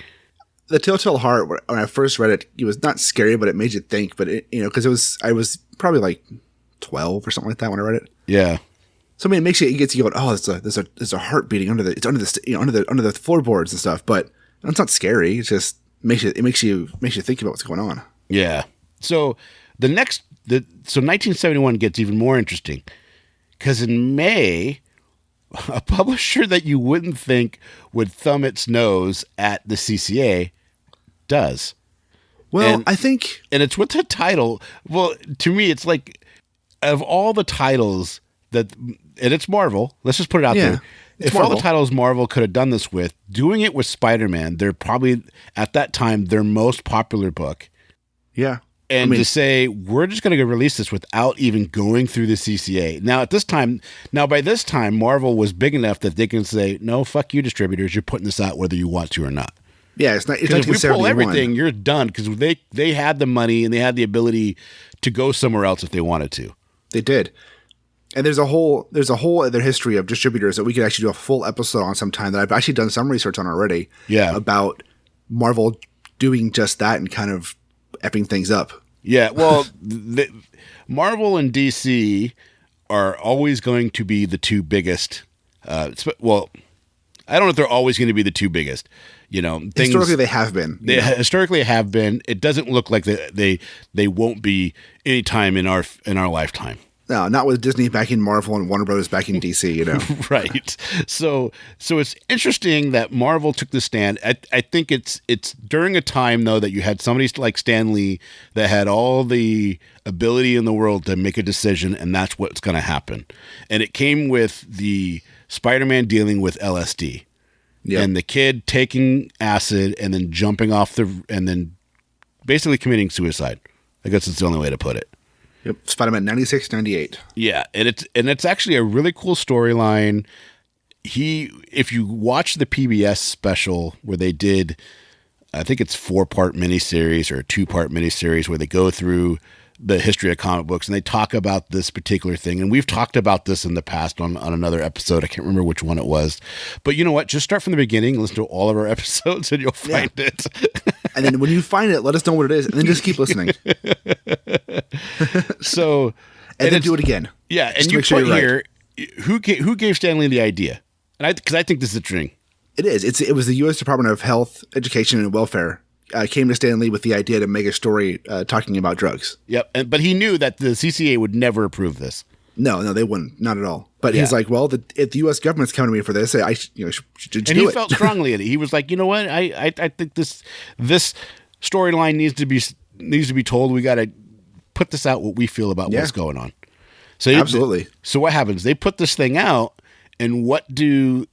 The Telltale Heart, when I first read it, it was not scary, but it made you think. But because I was probably like 12 or something like that when I read it. Yeah. So I mean, it gets you going. Oh, there's a heart beating under the floorboards and stuff. But it's not scary. It just makes you think about what's going on. Yeah. So so 1971 gets even more interesting because in May, a publisher that you wouldn't think would thumb its nose at the CCA does. Well, I think, and it's with the title. Well, to me, it's like of all the titles and it's Marvel. Let's just put it out there. If Marvel. All the titles Marvel could have done this with, doing it with Spider-Man, they're probably at that time their most popular book. Yeah. And to say, we're just going to release this without even going through the CCA. By this time, Marvel was big enough that they can say, no, fuck you, distributors. You're putting this out whether you want to or not. Yeah, it's not. If we pull everything, you're done because they had the money and they had the ability to go somewhere else if they wanted to. They did. And there's a whole other history of distributors that we could actually do a full episode on sometime that I've actually done some research on already. Yeah. About Marvel doing just that and kind of effing things up. Yeah, well, Marvel and DC are always going to be the two biggest. Well, I don't know if they're always going to be the two biggest. Historically they have been. Historically have been. It doesn't look like they won't be any time in our lifetime. No, not with Disney backing Marvel and Warner Brothers backing DC, Right. So it's interesting that Marvel took the stand. I think it's during a time, though, that you had somebody like Stan Lee that had all the ability in the world to make a decision, and that's what's going to happen. And it came with the Spider-Man dealing with LSD. Yep. And the kid taking acid and then jumping off and then basically committing suicide. I guess it's the only way to put it. Yep, Spider-Man 96, 98. Yeah, and it's actually a really cool storyline. If you watch the PBS special where they did, I think it's 4-part miniseries or a 2-part miniseries where they go through the history of comic books and they talk about this particular thing. And we've talked about this in the past on another episode. I can't remember which one it was. But you know what? Just start from the beginning, listen to all of our episodes, and you'll find it. And then when you find it, let us know what it is, and then just keep listening. So, and then do it again. Yeah, and you put here, who gave Stan Lee the idea? And because I think this is interesting. It is. It was the U.S. Department of Health, Education, and Welfare came to Stan Lee with the idea to make a story talking about drugs. Yep, but he knew that the CCA would never approve this. No, they wouldn't, not at all. But he's like, well, if the U.S. government's coming to me for this, I should do it. And he felt strongly in it. He was like, you know what, I think this storyline needs to be told. We got to put this out what we feel about what's going on. So absolutely. So what happens? They put this thing out, and what do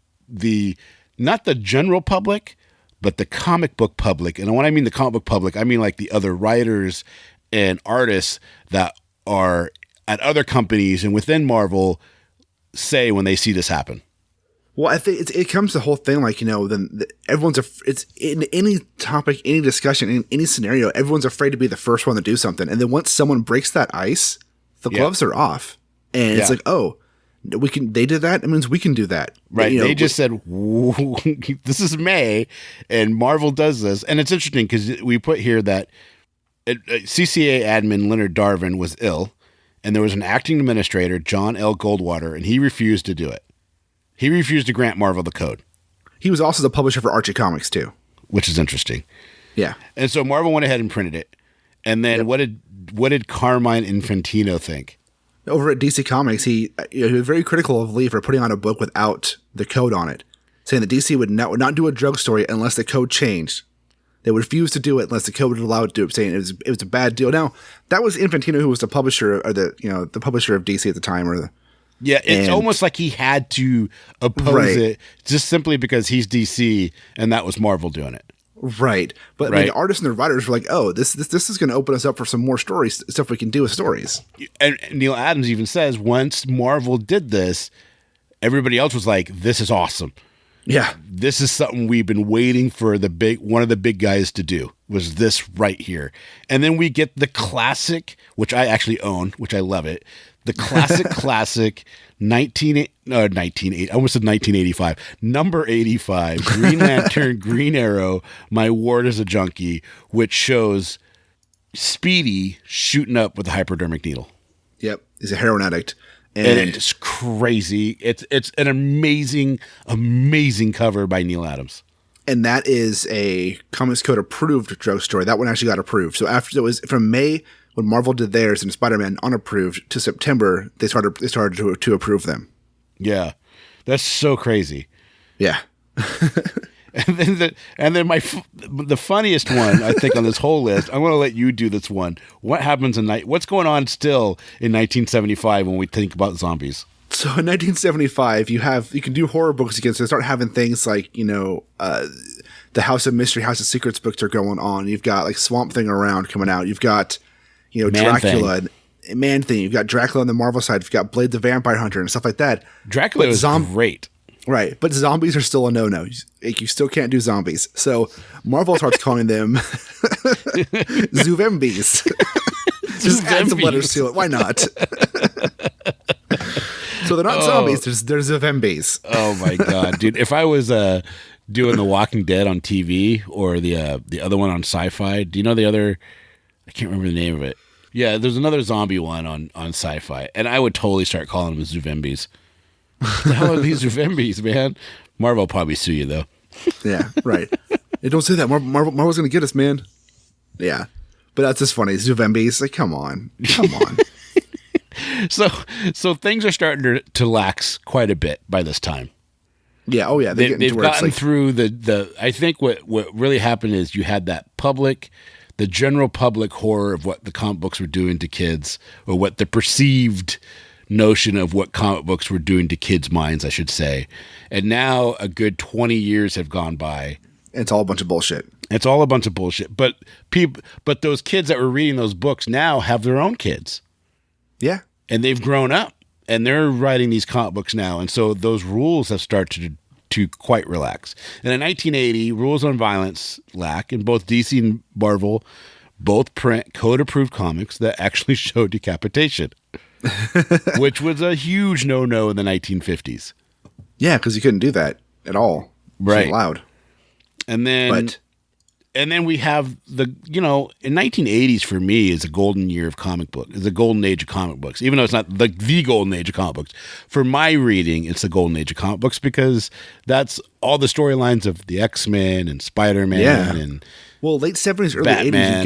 not the general public, but the comic book public, and when I mean the comic book public, I mean like the other writers and artists that are at other companies and within Marvel say when they see this happen? Well, I think it comes to the whole thing like, then everyone's it's in any topic, any discussion, in any scenario, everyone's afraid to be the first one to do something. And then once someone breaks that ice, the gloves are off. And it's like, oh, they did that. It means we can do that. Right. They just said, this is May and Marvel does this. And it's interesting because we put here that CCA admin Leonard Darvin was ill and there was an acting administrator, John L. Goldwater, and he refused to do it. He refused to grant Marvel the code. He was also the publisher for Archie Comics too. Which is interesting. Yeah. And so Marvel went ahead and printed it. And then what did Carmine Infantino think? Over at DC Comics, he was very critical of Lee for putting on a book without the code on it, saying that DC would not do a drug story unless the code changed. They would refuse to do it unless the code would allow it to do it, saying it was a bad deal. Now, that was Infantino, who was the publisher or the publisher of DC at the time, it's almost like he had to oppose it just simply because he's DC and that was Marvel doing it. Right. But I mean, the artists and the writers were like, oh, this is going to open us up for some more stories, stuff we can do with stories. And Neil Adams even says once Marvel did this, everybody else was like, this is awesome. Yeah. This is something we've been waiting for one of the big guys to do, was this right here. And then we get the classic, which I actually own, which I love it. The classic I almost said 1985, number 85, Green Lantern, Green Arrow, My Ward is a Junkie, which shows Speedy shooting up with a hypodermic needle. Yep. He's a heroin addict. And it's crazy. It's an amazing cover by Neil Adams. And that is a Comics Code approved drug story. That one actually got approved. So after it was from May when Marvel did theirs and Spider-Man unapproved to September, they started to approve them. Yeah, that's so crazy. Yeah. and then the funniest one I think on this whole list. I'm going to let you do this one. What's going on still in 1975 when we think about zombies? So in 1975, you can do horror books again. So they start having things like, the House of Mystery, House of Secrets books are going on. You've got like Swamp Thing around coming out. You've got, Dracula, Man Thing. You've got Dracula on the Marvel side. You've got Blade the Vampire Hunter and stuff like that. Dracula is great. Right. But zombies are still a no-no. You still can't do zombies. So Marvel starts calling them Zuvembies. Just add some letters to it. Why not? So they're not zombies. They're Zuvembies. Oh my God, dude. If I was doing The Walking Dead on TV or the other one on Sci-Fi, do you know the other? I can't remember the name of it. Yeah, there's another zombie one on Sci-Fi, and I would totally start calling them Zuvembies. What the hell are these Zuvembies, man? Marvel will probably sue you, though. Yeah, right. Hey, don't say that. Marvel's going to get us, man. Yeah. But that's just funny. Zuvembies. Like, come on. So things are starting to lax quite a bit by this time. Yeah. Oh, yeah. They've gotten through the. I think what really happened is you had the general public horror of what the comic books were doing to kids, or what the perceived notion of what comic books were doing to kids' minds, I should say. And now a good 20 years have gone by. It's all a bunch of bullshit. It's all a bunch of bullshit. But those kids that were reading those books now have their own kids. Yeah. And they've grown up and they're writing these comic books now. And so those rules have started to quite relax. And in 1980, rules on violence lack, and both DC and Marvel both print code-approved comics that actually show decapitation, which was a huge no-no in the 1950s. Yeah, because you couldn't do that at all. Right. It's allowed. And then we have in 1980s for me is a golden year of comic book. It's a golden age of comic books, even though it's not the golden age of comic books. For my reading, it's the golden age of comic books because that's all the storylines of the X-Men and Spider-Man and late 70s, early Batman. 80s, you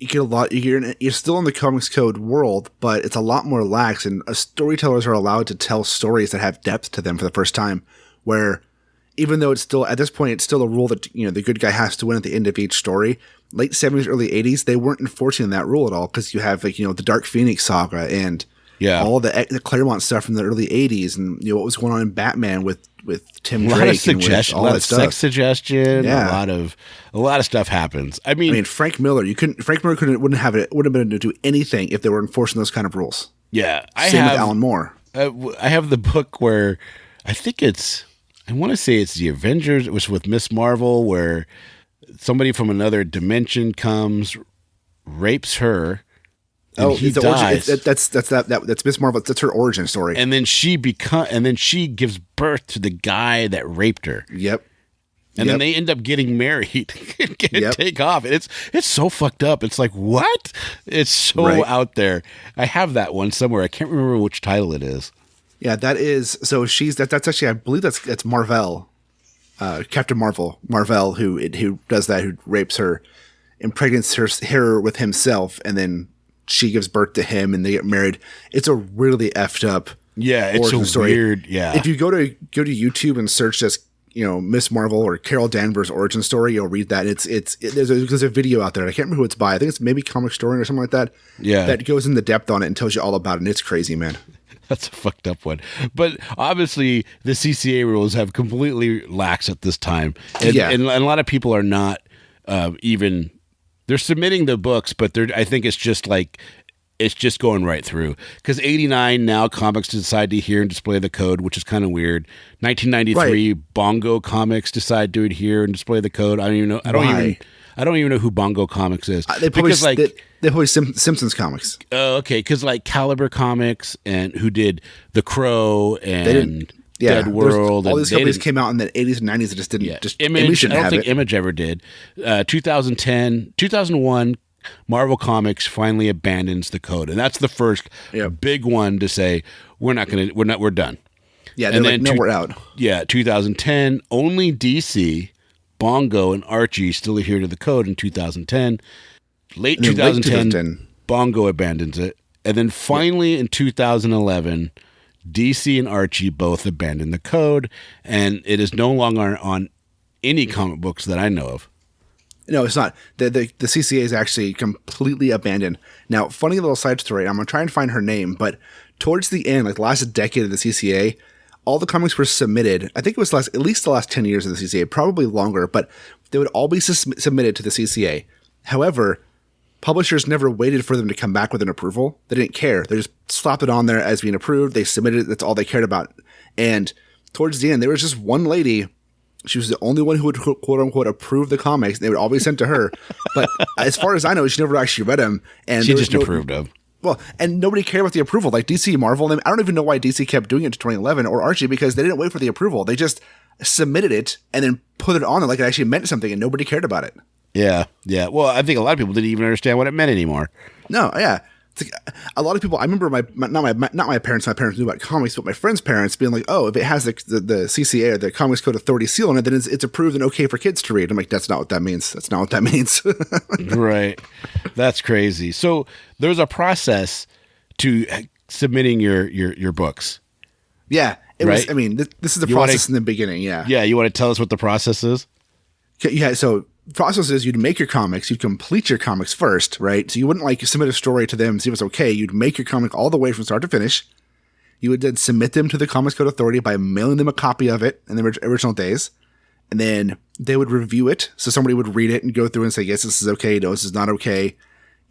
get a lot. You're still in the Comics Code world, but it's a lot more lax, and storytellers are allowed to tell stories that have depth to them for the first time, where even though it's still, at this point, it's still a rule that, the good guy has to win at the end of each story. Late 70s, early 80s, they weren't enforcing that rule at all, because you have, the Dark Phoenix saga and all the Claremont stuff from the early 80s, and, what was going on in Batman with Tim Drake. A lot of sex suggestion. Yeah. A lot of stuff happens. I mean, Frank Miller wouldn't have been able to do anything if they were enforcing those kind of rules. Yeah. Same with Alan Moore. I have the book where I want to say it's the Avengers. It was with Miss Marvel, where somebody from another dimension comes, rapes her, and he dies. That's Miss Marvel. That's her origin story. And then she gives birth to the guy that raped her. Yep. And then they end up getting married and take off. And it's so fucked up. It's like, what? It's so out there. I have that one somewhere. I can't remember which title it is. Yeah, that is. So that's actually, I believe that's Marvel, Captain Marvel, who does that, who rapes her, impregnates her with himself, and then she gives birth to him, and they get married. It's a really effed up. Yeah, it's a story. Weird. Yeah, if you go to YouTube and search just Miss Marvel or Carol Danvers origin story, you'll read that. There's a video out there. I can't remember who it's by. I think it's maybe Comic Story or something like that. Yeah, that goes into depth on it and tells you all about it. And it's crazy, man. That's a fucked up one. But obviously, the CCA rules have completely lax at this time. And, and a lot of people are not even... They're submitting the books, but I think it's just like... It's just going right through. Because 89 now, comics decide to adhere and display the code, which is kind of weird. 1993, Bongo Comics decide to adhere and display the code. I don't even know. I don't even know who Bongo Comics is. They publish Simpsons comics. Oh, okay. Because like Caliber Comics and who did The Crow and Dead World. All these companies came out in the 80s and 90s that just didn't. Yeah. Just Image. I don't think Image ever did. 2001. Marvel Comics finally abandons the code, and that's the first big one to say we're done. Yeah, they're like, no, we're out. Yeah, 2010, only DC, Bongo, and Archie still adhere to the code in 2010. Late 2010, Bongo abandons it, and then finally in 2011, DC and Archie both abandon the code, and it is no longer on any comic books that I know of. No, it's not. The CCA is actually completely abandoned. Now, funny little side story. I'm going to try and find her name, but towards the end, like the last decade of the CCA, all the comics were submitted. I think it was at least the last 10 years of the CCA, probably longer, but they would all be submitted to the CCA. However, publishers never waited for them to come back with an approval. They didn't care. They just slapped it on there as being approved. They submitted it. That's all they cared about. And towards the end, there was just one lady. She was the only one who would, quote unquote, approve the comics. They would all be sent to her. But as far as I know, she never actually read them. And she just approved of. Well, and nobody cared about the approval. Like DC, Marvel, I don't even know why DC kept doing it to 2011 or Archie, because they didn't wait for the approval. They just submitted it and then put it on there like it actually meant something, and nobody cared about it. Yeah, yeah. Well, I think a lot of people didn't even understand what it meant anymore. No, yeah. It's like, a lot of people, I remember not my parents knew about comics, but my friends' parents being like, oh, if it has the CCA or the Comics Code Authority seal on it, then it's approved and okay for kids to read. I'm like, that's not what that means. That's not what that means. Right. That's crazy. So there's a process to submitting your books. Yeah. It right? was, I mean, this is the process in the beginning. Yeah. Yeah. You want to tell us what the process is? Yeah. So process is you'd make your comics, you'd complete your comics first, right? So you wouldn't like submit a story to them, see if it's okay. You'd make your comic all the way from start to finish. You would then submit them to the Comics Code Authority by mailing them a copy of it in the original days. And then they would review it. So somebody would read it and go through and say, yes, this is okay. No, this is not okay.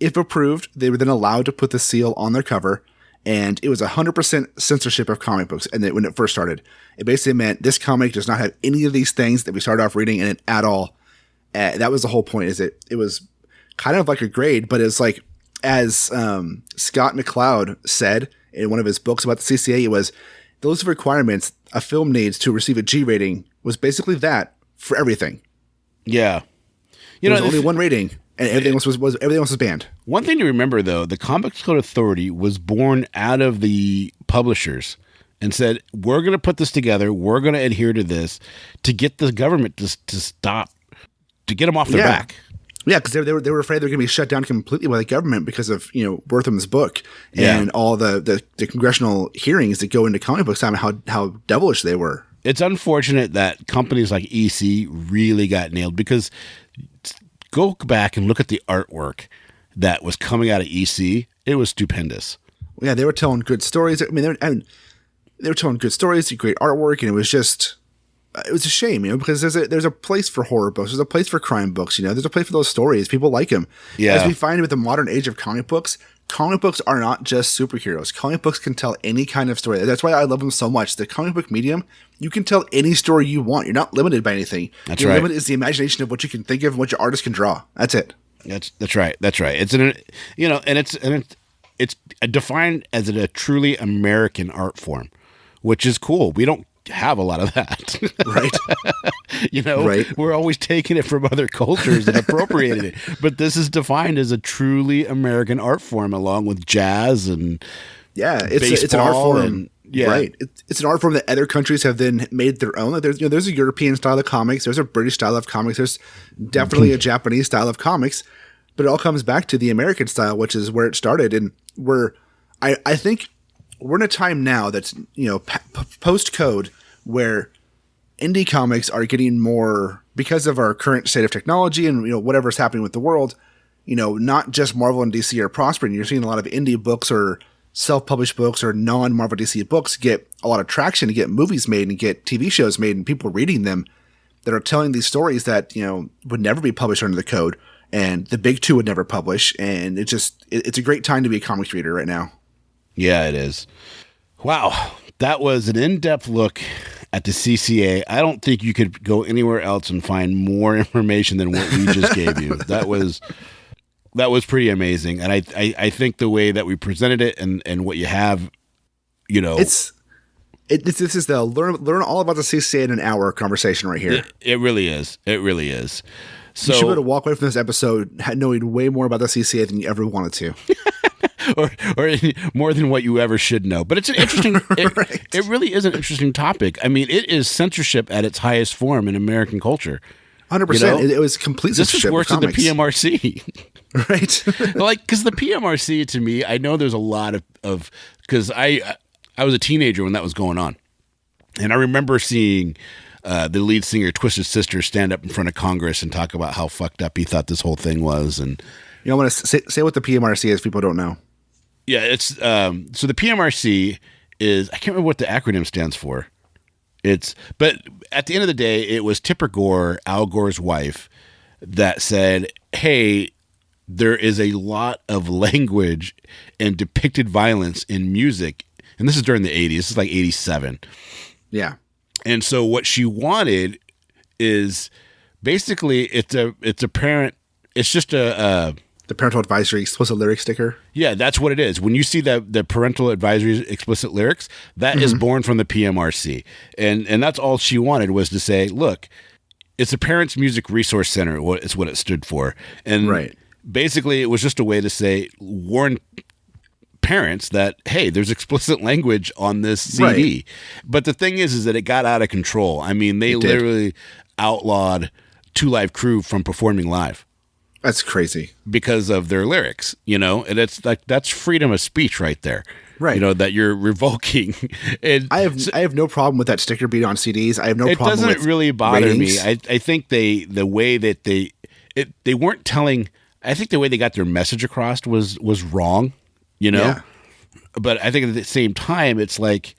If approved, they were then allowed to put the seal on their cover. And it was 100% censorship of comic books. And when it first started, it basically meant this comic does not have any of these things that we started off reading in it at all. That was the whole point. Is it was kind of like a grade, but it's like, as Scott McCloud said in one of his books about the CCA, it was those requirements a film needs to receive a G rating was basically that for everything. Yeah, There was only one rating, and everything else was banned. One thing to remember, though, the Comics Code Authority was born out of the publishers and said, "We're going to put this together. We're going to adhere to this to get the government to stop." To get them off their back. Yeah, because they were afraid they were going to be shut down completely by the government because of Wortham's book and all the congressional hearings that go into comic books time and how devilish they were. It's unfortunate that companies like EC really got nailed, because go back and look at the artwork that was coming out of EC. It was stupendous. Yeah, they were telling good stories. I mean, they were telling good stories, great artwork, and it was just. It was a shame, because there's a place for horror books. There's a place for crime books, There's a place for those stories. People like them. Yeah. As we find with the modern age of comic books are not just superheroes. Comic books can tell any kind of story. That's why I love them so much. The comic book medium, you can tell any story you want. You're not limited by anything. That's Your right. limit is the imagination of what you can think of and what your artist can draw. That's it. That's right. That's right. It's it's defined as a truly American art form, which is cool. We don't have a lot of that. Right. Right. We're always taking it from other cultures and appropriating it. But this is defined as a truly American art form, along with jazz and it's an art form. Yeah. Right. It's an art form that other countries have then made their own. Like there's a European style of comics. There's a British style of comics. There's definitely a Japanese style of comics. But it all comes back to the American style, which is where it started. And I think we're in a time now that's, post-code, where indie comics are getting more, because of our current state of technology and whatever's happening with the world, not just Marvel and DC are prospering. You're seeing a lot of indie books or self-published books or non-Marvel DC books get a lot of traction to get movies made and get TV shows made and people reading them that are telling these stories that, would never be published under the code, and the big two would never publish. And it's a great time to be a comics reader right now. Yeah, it is. Wow. That was an in-depth look at the CCA. I don't think you could go anywhere else and find more information than what we just gave you. That was pretty amazing. And I think the way that we presented it and what you have, this is the learn all about the CCA in an hour conversation right here. It really is. It really is. So, you should be able to walk away from this episode knowing way more about the CCA than you ever wanted to. or more than what you ever should know. But it's an interesting, Right. It really is an interesting topic. I mean, it is censorship at its highest form in American culture. 100%. It was complete This censorship. is worse than the PMRC. Right. Because the PMRC, to me, I know there's a lot of because I was a teenager when that was going on. And I remember seeing the lead singer, Twisted Sister, stand up in front of Congress and talk about how fucked up he thought this whole thing was. And I want to say what the PMRC is. People don't know. yeah, it's so the PMRC is, I can't remember what the acronym stands for. But at the end of the day, it was Tipper Gore, Al Gore's wife, that said, hey, there is a lot of language and depicted violence in music. And this is during the 80s. This is like 87. Yeah. And so what she wanted is basically it's just a The parental advisory explicit lyric sticker. yeah, that's what it is. When you see the parental advisory explicit lyrics, that is born from the PMRC. And that's all she wanted, was to say, look, it's a Parents Music Resource Center, is what it stood for. And Right. basically it was just a way to say, warn parents that, hey, there's explicit language on this CD. Right. But the thing is that it got out of control. I mean, they It did. literally outlawed Two Live Crew from performing live That's crazy. because of their lyrics, and it's like, that's freedom of speech right there. Right. That you're revoking. And I have no problem with that sticker being on CDs. I have no it problem with doesn't really bother ratings. me. I think the way that they weren't telling, I think the way they got their message across was wrong, Yeah. But I think at the same time, it's like,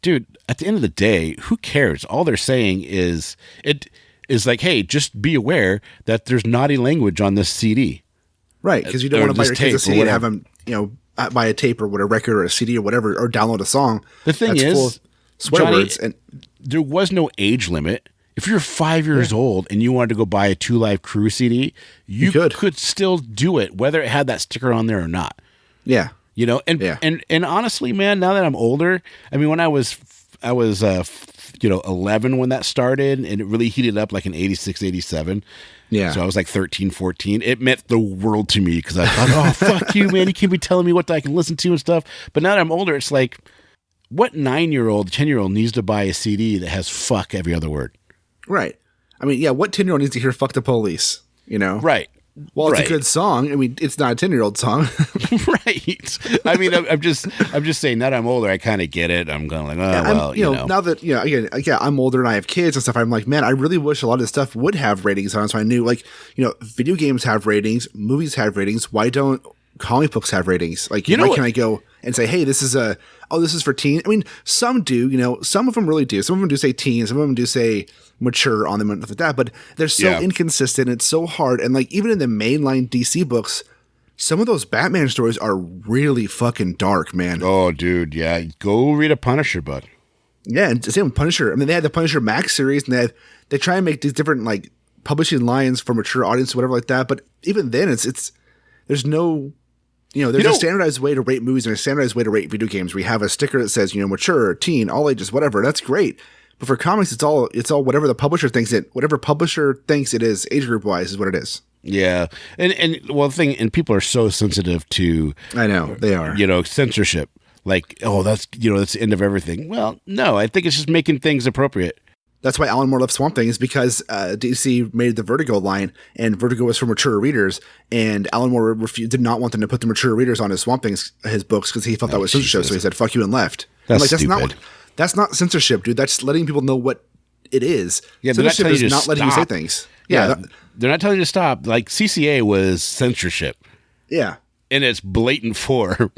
dude, at the end of the day, who cares? All they're saying is like, hey, just be aware that there's naughty language on this CD. Right, because you don't Or want to buy this your kids a tape or CD and have whatever. them, buy a tape or what, a record or a CD or whatever, or download a song. The thing that's full is, of swear Johnny, words. And there was no age limit. If you're 5 years old and you wanted to go buy a Two Live Crew CD, you could still do it, whether it had that sticker on there or not. yeah, And honestly, man, now that I'm older, I mean, when I was 11 when that started, and it really heated up like in 86, 87. yeah. So I was like 13, 14. It meant the world to me because I thought, oh, fuck you, man. You can't be telling me what I can listen to and stuff. But now that I'm older, it's like, what 9-year-old, 10-year-old needs to buy a CD that has fuck every other word? Right. I mean, yeah, what 10-year-old needs to hear "fuck the police"? Right. Well, it's Right. a good song. I mean, it's not a 10-year-old song. Right. I mean, I'm just saying, now that I'm older, I kind of get it. I'm going like, oh, Now that, again, I'm older and I have kids and stuff, I'm like, man, I really wish a lot of this stuff would have ratings on it. So I knew, like, video games have ratings, movies have ratings. Why don't comic books have ratings? Like, why can't I go and say, hey, this is for teen? I mean, some do, some of them really do. Some of them do say teen, some of them do say mature on them and stuff like that, but they're so inconsistent. It's so hard. And like, even in the mainline DC books, some of those Batman stories are really fucking dark, man. Oh, dude, yeah. Go read a Punisher book. Yeah, and same with Punisher. I mean, they had the Punisher Max series, and they try and make these different like publishing lines for mature audience, whatever like that. But even then, it's there's no, there's a standardized way to rate movies and a standardized way to rate video games. We have a sticker that says mature, teen, all ages, whatever. That's great. But for comics, it's all whatever the publisher thinks whatever publisher thinks it is, age group wise, is what it is. Yeah, and well, the thing, and people are so sensitive to, I know they are, censorship. Like, oh, that's that's the end of everything. Well, no, I think it's just making things appropriate. That's why Alan Moore left Swamp Thing, is because DC made the Vertigo line, and Vertigo was for mature readers, and Alan Moore did not want them to put the mature readers on his Swamp Thing, his books, because he thought that was censorship. So he said, "Fuck you," and left. That's stupid. That's not censorship, dude. That's letting people know what it is. Yeah, censorship is not letting you say things. Yeah, they're not telling you to stop. Like, CCA was censorship. Yeah. and it's blatant for.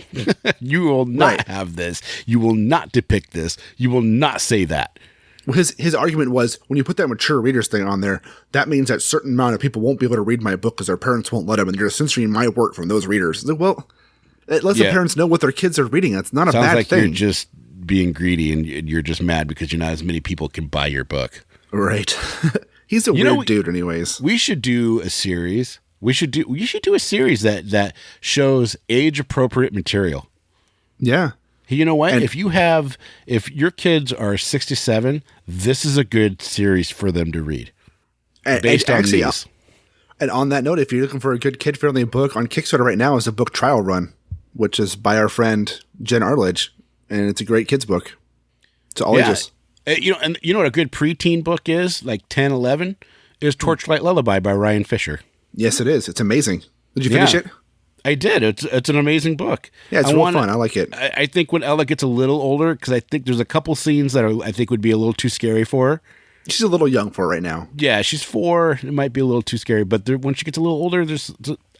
You will not have this. You will not depict this. You will not say that. Well, his argument was, when you put that mature readers thing on there, that means that certain amount of people won't be able to read my book because their parents won't let them, and you're censoring my work from those readers. It's like, well, it lets the parents know what their kids are reading. That's not a bad like thing. You're just being greedy, and you're just mad because you're not as many people can buy your book. Right. He's a weird dude anyways. We should do a series. You should do a series that shows age appropriate material. Yeah. You know what? If your kids are 6 to 7, this is a good series for them to read. Based on these. And on that note, if you're looking for a good kid-friendly book, on Kickstarter right now is a book Trial Run, which is by our friend Jen Arledge, and it's a great kids book. It's all ages. You know what a good preteen book is, like 10, 11, is Torchlight Lullaby by Ryan Fisher. Yes, it is. It's amazing. Did you finish it? I did. It's an amazing book. Yeah, it's real fun. I like it. I think when Ella gets a little older, because I think there's a couple scenes that I think would be a little too scary for her. She's a little young for it right now. Yeah, she's 4. It might be a little too scary, but when she gets a little older,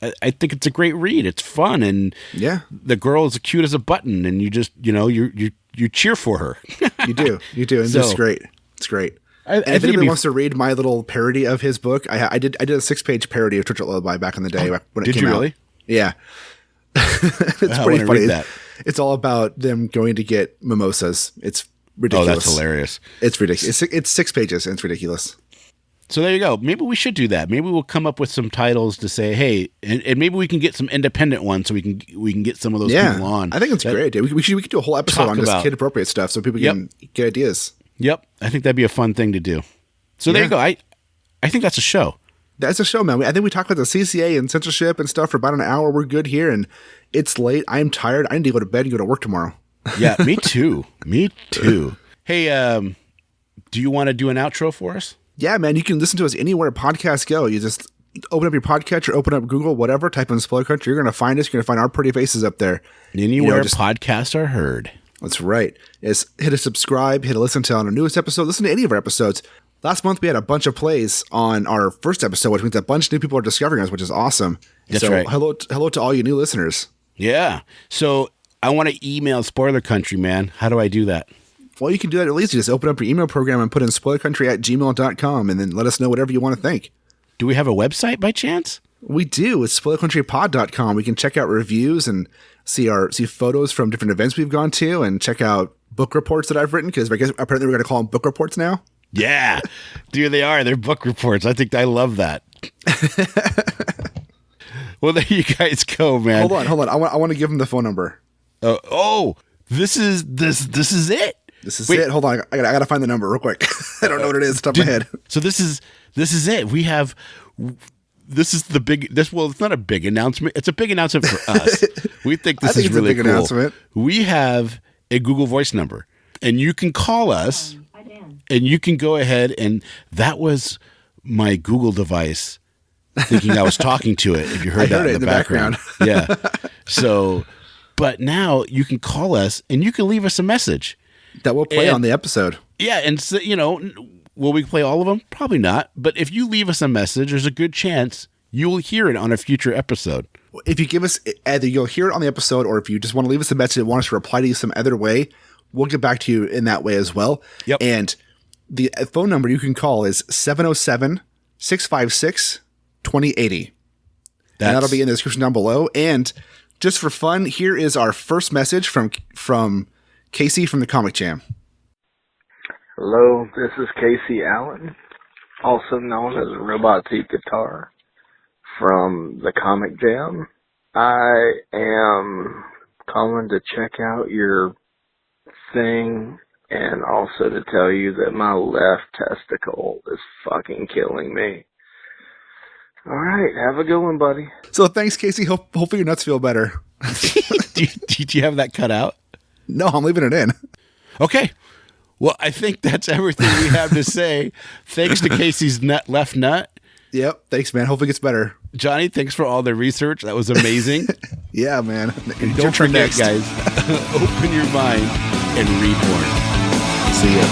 I think it's a great read. It's fun, and the girl is cute as a button, and you just you cheer for her. You do, and it's great. It's great. And if anybody wants to read my little parody of his book, I did a 6-page parody of Torchlight Lullaby back in the day when it came out. Did you really? Yeah. It's pretty funny. It's all about them going to get mimosas. It's ridiculous. Oh, that's hilarious. It's ridiculous. It's 6 pages and it's ridiculous. So there you go. Maybe we should do that. Maybe we'll come up with some titles to say, hey, and maybe we can get some independent ones so we can get some of those people on. I think it's great. We could do a whole episode on just kid appropriate stuff so people can get ideas. Yep. I think that'd be a fun thing to do. So there you go. I think that's a show. That's a show, man. I think we talked about the CCA and censorship and stuff for about an hour. We're good here, and it's late. I'm tired. I need to go to bed and go to work tomorrow. Yeah, me too. Me too. Hey, do you want to do an outro for us? Yeah, man. You can listen to us anywhere podcasts go. You just open up your podcatcher, open up Google, whatever, type in Spoiler Country. You're going to find us. You're going to find our pretty faces up there. Anywhere podcasts are heard. That's right. Hit a subscribe, hit a listen to on our newest episode. Listen to any of our episodes. Last month, we had a bunch of plays on our first episode, which means a bunch of new people are discovering us, which is awesome. That's right. Hello to all you new listeners. Yeah. So I want to email Spoiler Country, man. How do I do that? Well, you can do that really easy. Just open up your email program and put in spoilercountry@gmail.com, and then let us know whatever you want to think. Do we have a website by chance? We do. It's spoilercountrypod.com. We can check out reviews and see photos from different events we've gone to, and check out book reports that I've written, because I guess apparently we're going to call them book reports now. Yeah, dude, they are. They're book reports. I love that. Well, there you guys go, man. Hold on. I want to give them the phone number. This is it. This is it. Hold on. I got to find the number real quick. I don't know what it is off the top of my head. So this is it. This is the big. Well, it's not a big announcement. It's a big announcement for us. We think this is really cool. Announcement. We have a Google Voice number, and you can call us. And you can go ahead, and that was my Google device thinking I was talking to it, if you heard that in the background. Yeah. So, but now you can call us, and you can leave us a message. That will play on the episode. Yeah, and so, will we play all of them? Probably not. But if you leave us a message, there's a good chance you'll hear it on a future episode. If you give us, either you'll hear it on the episode, or if you just want to leave us a message and want us to reply to you some other way, we'll get back to you in that way as well. Yep. And the phone number you can call is 707-656-2080. And that'll be in the description down below. And just for fun, here is our first message from Casey from the Comic Jam. Hello, this is Casey Allen, also known as Robot Eat Guitar, from the Comic Jam. I am calling to check out your thing, and also to tell you that my left testicle is fucking killing me. All right, have a good one, buddy. So thanks, Casey. Hopefully your nuts feel better. Did you have that cut out? No, I'm leaving it in. Okay. Well, I think that's everything we have to say. Thanks to Casey's left nut. Yep. Thanks, man. Hopefully it gets better. Johnny, thanks for all the research. That was amazing. Yeah, man. And don't forget, guys, open your mind and read more. See ya.